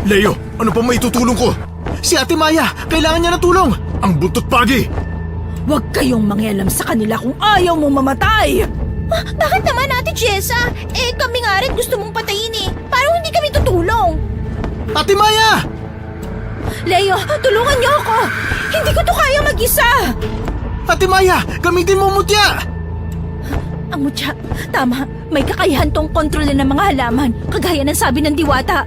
Leo, ano pa maitutulong ko? Si Ate Maya, kailangan niya ng tulong! Ang buntot pagi! Huwag kayong mangialam sa kanila kung ayaw mo mamatay! Bakit naman, Ate Jessa? Kami nga rin gusto mong patayin eh. Parang hindi kami tutulong. Ate Maya! Leo, tulungan niyo ako! Hindi ko to kaya mag-isa! Ate Maya, gamitin mo ang mutya! Ang mutya, tama. May kakayahan tong kontrolin ng mga halaman, kagaya ng sabi ng diwata.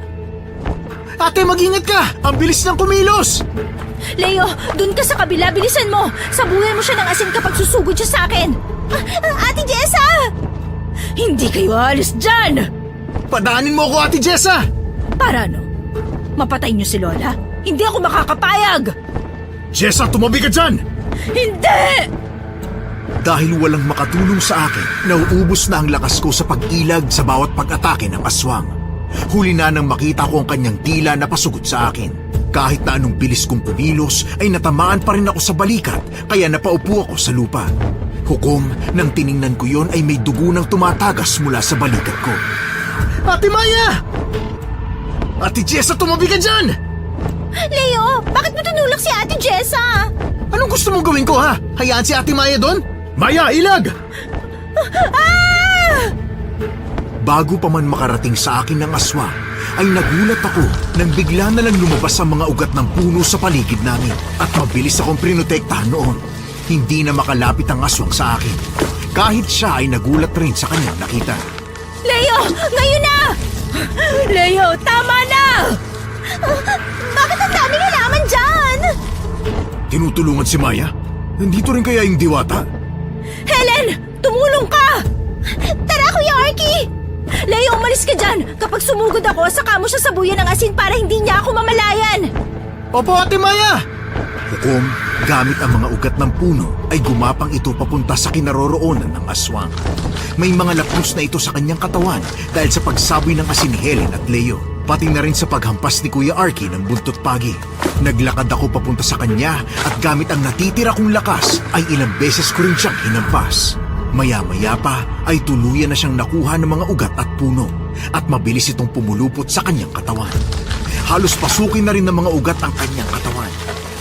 Ate, mag-ingat ka! Ang bilis ng kumilos! Leo, dun ka sa kabila, bilisan mo! Sabuyan mo siya ng asin kapag susugod siya sa akin! Ate Jessa! Hindi kayo aalis dyan! Padaanin mo ako, Ate Jessa! Para ano? Mapatay niyo si Lola? Hindi ako makakapayag! Jessa, tumabi ka dyan! Hindi! Dahil walang makatulong sa akin, nauubos na ang lakas ko sa pag-ilag sa bawat pag-atake ng aswang. Huli na nang makita ko ang kanyang dila na pasugod sa akin. Kahit na anong bilis kong kumilos, ay natamaan pa rin ako sa balikat, kaya napaupo ako sa lupa. Hukom, nang tiningnan ko yon ay may dugo nang tumatagas mula sa balikat ko. Ate Maya! Ate Jessa, tumabi ka dyan! Leo, bakit mo tinulak si Ate Jessa? Anong gusto mong gawin ko, ha? Hayaan si Ate Maya doon? Maya, ilag! Bago pa man makarating sa akin ng aswang, ay nagulat ako nang bigla na lang lumabas ang mga ugat ng puno sa paligid namin at mabilis akong prinotektahan noon. Hindi na makalapit ang aswang sa akin. Kahit siya ay nagulat rin sa kanyang nakita. Leo, ngayon na! Leo, tama na! Bakit ang daming halaman dyan? Tinutulungan si Maya? Nandito rin kaya yung diwata? Helen, tumulong ka! Tara, Kuya Arky! Leo, umalis ka dyan! Kapag sumugod ako, saka mo siya sabuyan ng asin para hindi niya ako mamalayan! Opo, Ate Maya! Hukom, gamit ang mga ugat ng puno, ay gumapang ito papunta sa kinaroroonan ng aswang. May mga lapnos na ito sa kanyang katawan dahil sa pagsaboy ng asin ni Helen at Leo. Pati na rin sa paghampas ni Kuya Arky ng buntot pagi. Naglakad ako papunta sa kanya at gamit ang natitira kong lakas ay ilang beses ko rin siyang hinampas. Maya-maya pa ay tuluyan na siyang nakuha ng mga ugat at puno at mabilis itong pumulupot sa kanyang katawan. Halos pasukin na rin ng mga ugat ang kanyang katawan.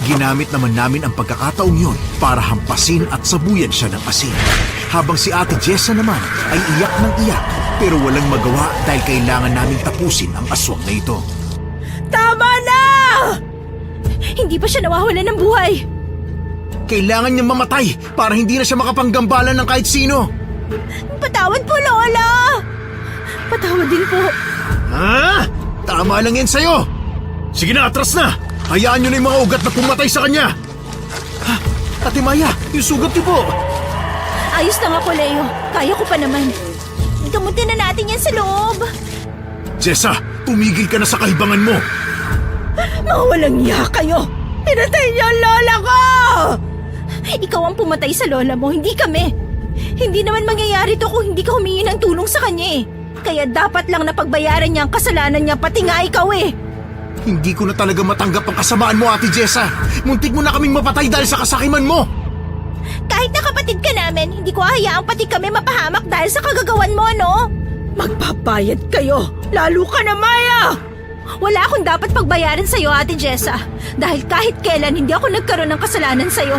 Ginamit naman namin ang pagkakataong yun para hampasin at sabuyan siya ng asin. Habang si Ate Jessa naman ay iyak ng iyak pero walang magawa dahil kailangan namin tapusin ang aswang na ito. Tama na! Hindi pa siya nawawalan ng buhay. Kailangan niyang mamatay para hindi na siya makapanggambalan ng kahit sino. Patawad po, Lola! Patawad din po. Ha? Tama lang yan sa'yo. Sige na, atras na. Hayaan niyo na yung mga ugat na pumatay sa kanya. Ha? Ate Maya, yung sugat niyo po. Ayos lang ako, Leo. Kaya ko pa naman. Gamutin na natin yan sa loob. Jessa, tumigil ka na sa kahibangan mo! Mga walang iya kayo! Pinatay niyo ang lola ko! Ikaw ang pumatay sa lola mo, hindi kami. Hindi naman mangyayari to kung hindi ka humingi ng tulong sa kanya eh. Kaya dapat lang na pagbayaran niya ang kasalanan niya, pati nga ikaw eh. Hindi ko na talaga matanggap ang kasamaan mo, Ate Jessa. Muntik mo na kaming mapatay dahil sa kasakiman mo. Kahit na kapatid ka namin, hindi ko hayaang pati kami mapahamak dahil sa kagagawan mo, no? Magbabayad kayo, lalo ka na, Maya! Wala akong dapat pagbayaran sa'yo, Ate Jessa. Dahil kahit kailan hindi ako nagkaroon ng kasalanan sa'yo.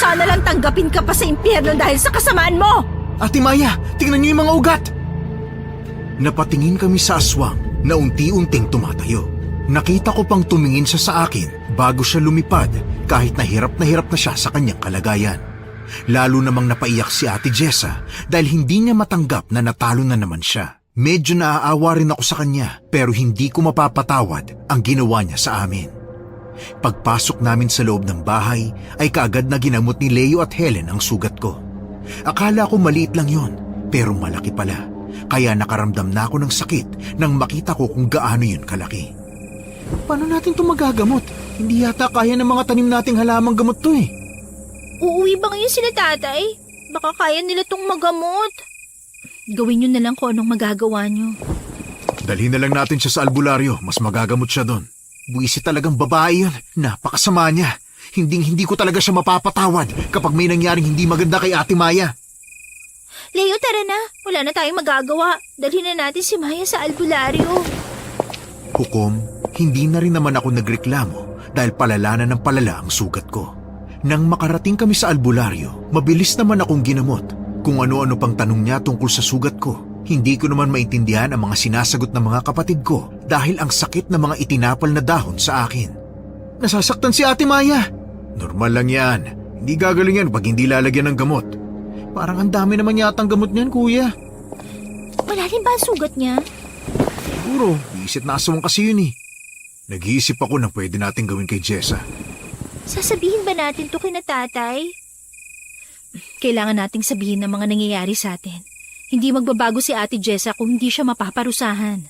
Sana lang tanggapin ka pa sa impyerno dahil sa kasamaan mo! Ate Maya, tingnan niyo yung mga ugat. Napatingin kami sa aswang na unti-unting tumatayo. Nakita ko pang tumingin siya sa akin bago siya lumipad kahit na hirap na siya sa kanyang kalagayan. Lalo namang napaiyak si Ate Jessa dahil hindi niya matanggap na natalo na naman siya. Medyo naaawa rin ako sa kanya pero hindi ko mapapatawad ang ginawa niya sa amin. Pagpasok namin sa loob ng bahay ay kaagad na ginamot ni Leo at Helen ang sugat ko. Akala ko maliit lang yon pero malaki pala. Kaya nakaramdam na ako ng sakit nang makita ko kung gaano yun kalaki. Paano natin ito magagamot? Hindi yata kaya ng mga tanim nating halamang gamot to eh. Uuwi ba ngayon sila tatay? Baka kaya nila tong magamot. Gawin nyo na lang kung anong magagawa nyo. Dalhin na lang natin siya sa albularyo, mas magagamot siya doon. Buwisit talagang babae yun, napakasama niya. Hindi ko talaga siya mapapatawad kapag may nangyaring hindi maganda kay Ate Maya. Leo, tara na. Wala na tayong magagawa. Dalhin na natin si Maya sa albularyo. Hukom, hindi na rin naman ako nagreklamo dahil palala na ng palala ang sugat ko. Nang makarating kami sa albularyo, mabilis naman akong ginamot. Kung ano-ano pang tanong niya tungkol sa sugat ko. Hindi ko naman maintindihan ang mga sinasagot ng mga kapatid ko dahil ang sakit ng mga itinapal na dahon sa akin. Nasasaktan si Ate Maya. Normal lang yan. Hindi gagaling yan pag hindi lalagyan ng gamot. Parang ang dami naman yata ang gamot niyan, kuya. Malalim ba ang sugat niya? Siguro, iisip na asawang kasi yun eh. Nag-iisip ako ng pwede natin gawin kay Jessa. Sasabihin ba natin to kina tatay? Kailangan nating sabihin ng mga nangyayari sa atin. Hindi magbabago si Ate Jessa kung hindi siya mapaparusahan.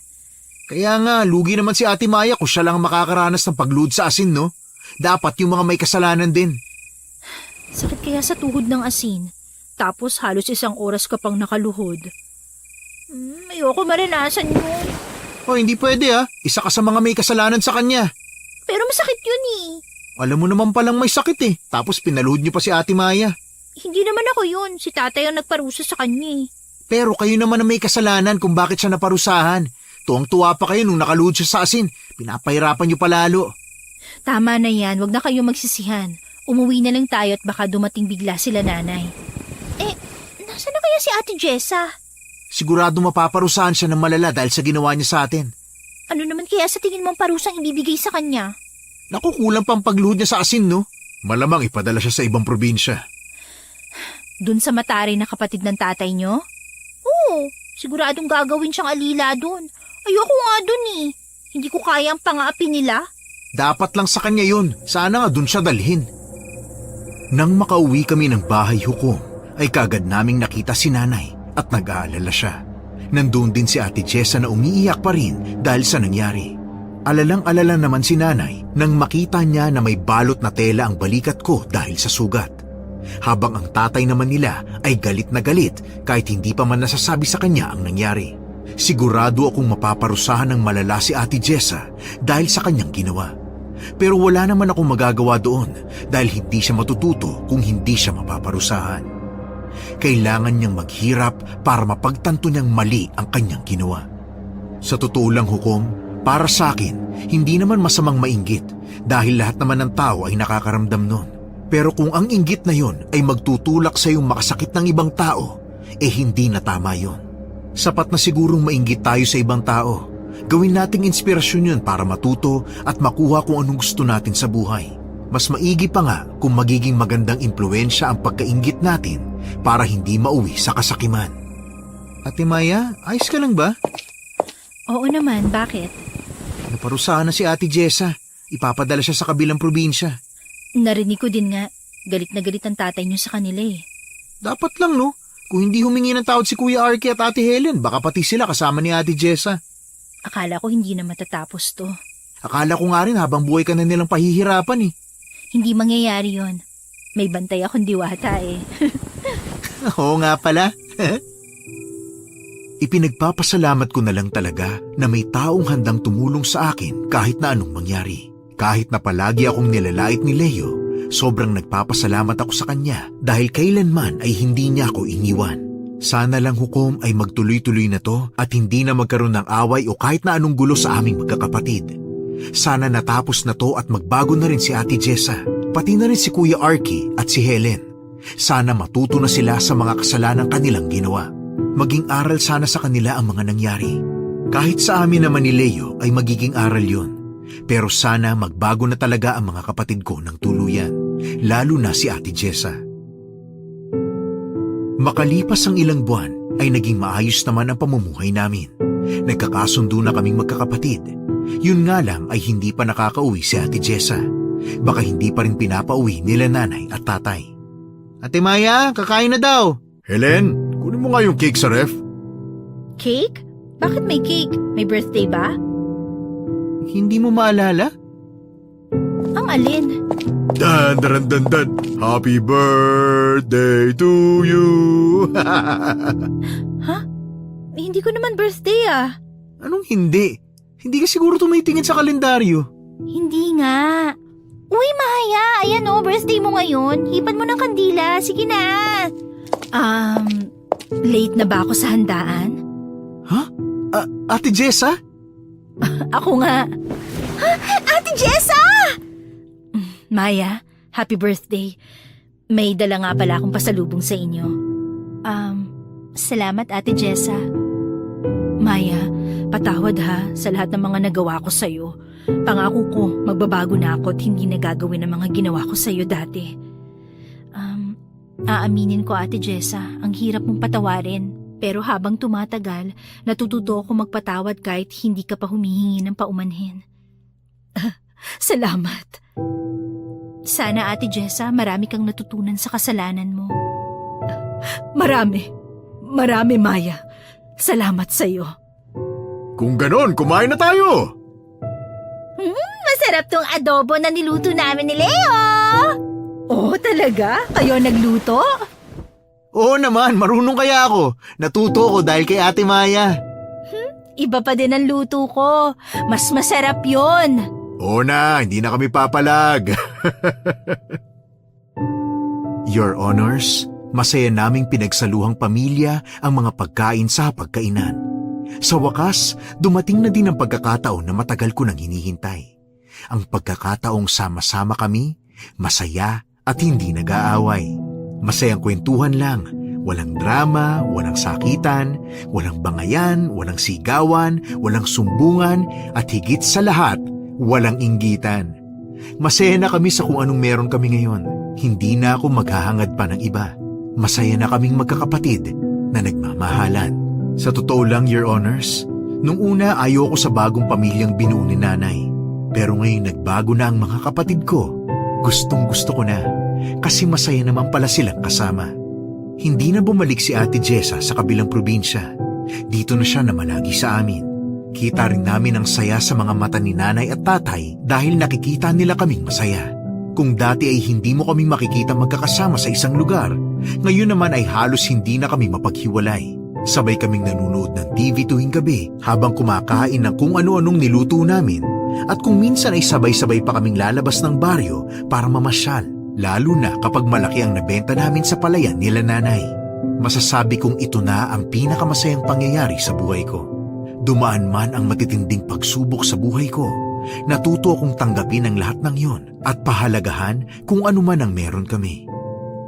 Kaya nga, lugi naman si Ate Maya kung siya lang ang makakaranas ng pagluhod sa asin, no? Dapat yung mga may kasalanan din. Sakit kaya sa tuhod ng asin. Tapos halos 1 oras ka pang nakaluhod. Ayoko maranasan yun. O, hindi pwede ah. Isa ka sa mga may kasalanan sa kanya. Pero masakit yun eh. Alam mo naman palang may sakit eh. Tapos pinaluhod niyo pa si Ate Maya. Hindi naman ako yun. Si tatay ang nagparusa sa kanya eh. Pero kayo naman ang may kasalanan kung bakit siya naparusahan. Tuwang-tuwa pa kayo nung nakaluhod siya sa asin. Pinapahirapan niyo palalo. Tama na yan, wag na kayo magsisihan. Umuwi na lang tayo at baka dumating bigla sila nanay. Nasaan na kaya si Ate Jessa? Sigurado mapaparusahan siya ng malala dahil sa ginawa niya sa atin. Ano naman kaya sa tingin mong parusang ibibigay sa kanya? Naku, kulang pang pagluhod niya sa asin, no? Malamang ipadala siya sa ibang probinsya. Dun sa matari na kapatid ng tatay nyo? Oo, siguradong gagawin siyang alila dun. Ayoko nga dun eh. Hindi ko kaya ang pang-aapi nila. Dapat lang sa kanya yun. Sana nga dun siya dalhin. Nang makauwi kami ng bahay hukom, ay kagad naming nakita si nanay at nag-aalala siya. Nandun din si Ate Jessa na umiiyak pa rin dahil sa nangyari. Alalang-alala naman si nanay nang makita niya na may balot na tela ang balikat ko dahil sa sugat. Habang ang tatay naman nila ay galit na galit kahit hindi pa man nasasabi sa kanya ang nangyari. Sigurado akong mapaparusahan ng malala si Ate Jessa dahil sa kanyang ginawa. Pero wala naman akong magagawa doon dahil hindi siya matututo kung hindi siya mapaparusahan. Kailangan niyang maghirap para mapagtanto niyang mali ang kanyang ginawa. Sa totoo lang hukom, para sa akin, hindi naman masamang mainggit dahil lahat naman ng tao ay nakakaramdam nun. Pero kung ang inggit na yon ay magtutulak sa iyong makasakit ng ibang tao, hindi na tama yon. Sapat na sigurong mainggit tayo sa ibang tao. Gawin nating inspirasyon yun para matuto at makuha kung anong gusto natin sa buhay. Mas maigi pa nga kung magiging magandang impluensya ang pagkainggit natin para hindi mauwi sa kasakiman. Ate Maya, ayos ka lang ba? Oo naman, bakit? Naparusahan na si Ate Jessa. Ipapadala siya sa kabilang probinsya. Narinig ko din nga, galit na galit ang tatay niyo sa kanila eh. Dapat lang no, Kung hindi humingi ng tawad si Kuya Arky at Ate Helen, baka pati sila kasama ni Ate Jessa. Akala ko hindi na matatapos to. Akala ko nga rin habang buhay ka na nilang pahihirapan eh. Hindi mangyayari yon. May bantay akong diwata eh. Oo nga pala. Ipinagpapasalamat ko na lang talaga na may taong handang tumulong sa akin kahit na anong mangyari. Kahit na palagi akong nilalait ni Leo, sobrang nagpapasalamat ako sa kanya dahil kailanman ay hindi niya ako iniwan. Sana lang hukom ay magtuloy-tuloy na to at hindi na magkaroon ng away o kahit na anong gulo sa aming magkakapatid. Sana natapos na to at magbago na rin si Ate Jessa, pati na rin si Kuya Arky at si Helen. Sana matuto na sila sa mga kasalanan kanilang ginawa. Maging aral sana sa kanila ang mga nangyari. Kahit sa amin naman ni Leo ay magiging aral yon. Pero sana magbago na talaga ang mga kapatid ko ng tuluyan, lalo na si Ate Jessa. Makalipas ang ilang buwan ay naging maayos naman ang pamumuhay namin. Nagkakasundo na kaming magkakapatid. Yun nga lang ay hindi pa nakakauwi si Ate Jessa. Baka hindi pa rin pinapauwi nila nanay at tatay. Ate Maya, kakain na daw. Helen, kunin mo nga yung cake sa ref. Cake? Bakit may cake? May birthday ba? Hindi mo maalala? Ang alin? Dan, dan, dan, dan. Happy birthday to you. Ha? Eh, hindi ko naman birthday ah. Anong hindi? Hindi ka siguro tumitingin sa kalendaryo. Hindi nga. Uy, Maya, ayan oh, birthday mo ngayon. Hipan mo ng kandila. Sige na. Late na ba ako sa handaan? Ha? Ate Jessa? Ako nga. Ha? Ate Jessa! Maya, happy birthday. May dala nga pala akong pasalubong sa inyo. Salamat Ate Jessa. Maya, patawad ha sa lahat ng mga nagawa ko sa'yo. Pangako ko, magbabago na ako at hindi na gagawin ang mga ginawa ko sa'yo dati. Aaminin ko Ate Jessa, ang hirap mong patawarin. Pero habang tumatagal, natututo ako magpatawad kahit hindi ka pa humihingi ng paumanhin. Salamat. Sana Ate Jessa, marami kang natutunan sa kasalanan mo. Marami. Marami, Maya. Salamat sa'yo. Kung ganon, kumain na tayo! Masarap tong adobo na niluto namin ni Leo! Oh, talaga? Kayo nagluto? Oo naman, marunong kaya ako. Natuto ko dahil kay Ate Maya. Iba pa din ang luto ko. Mas masarap yon. Oo na, hindi na kami papalag. Your Honors, masaya naming pinagsaluhang pamilya ang mga pagkain sa pagkainan. Sa wakas, dumating na din ang pagkakataon na matagal ko nang hinihintay. Ang pagkakataong sama-sama kami, masaya at hindi nag-aaway. Masayang kwentuhan lang, walang drama, walang sakitan, walang bangayan, walang sigawan, walang sumbungan, at higit sa lahat, walang inggitan. Masaya na kami sa kung anong meron kami ngayon. Hindi na ako maghahangad pa ng iba. Masaya na kaming magkakapatid na nagmamahalan. Sa totoo lang, Your Honors, nung una ayoko sa bagong pamilyang binuo ni nanay. Pero ngayon nagbago na ang mga kapatid ko. Gustong gusto ko na. Kasi masaya naman pala silang kasama. Hindi na bumalik si Ate Jessa sa kabilang probinsya. Dito na siya namalagi sa amin. Kita rin namin ang saya sa mga mata ni nanay at tatay dahil nakikita nila kaming masaya. Kung dati ay hindi mo kami makikita magkakasama sa isang lugar, ngayon naman ay halos hindi na kami mapaghiwalay. Sabay kaming nanonood ng TV tuwing gabi habang kumakain ng kung ano-anong niluto namin at kung minsan ay sabay-sabay pa kaming lalabas ng baryo para mamasyal. Lalo na kapag malaki ang nabenta namin sa palayan nila nanay. Masasabi kong ito na ang pinakamasayang pangyayari sa buhay ko. Dumaan man ang matitinding pagsubok sa buhay ko, natuto akong tanggapin ang lahat ng yon at pahalagahan kung ano man ang meron kami.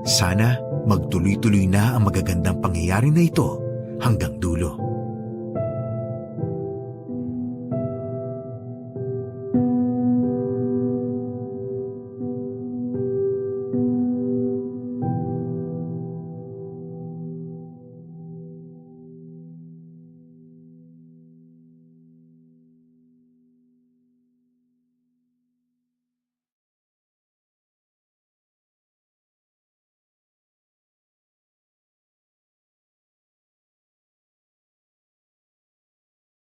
Sana magtuloy-tuloy na ang magagandang pangyayari na ito hanggang dulo.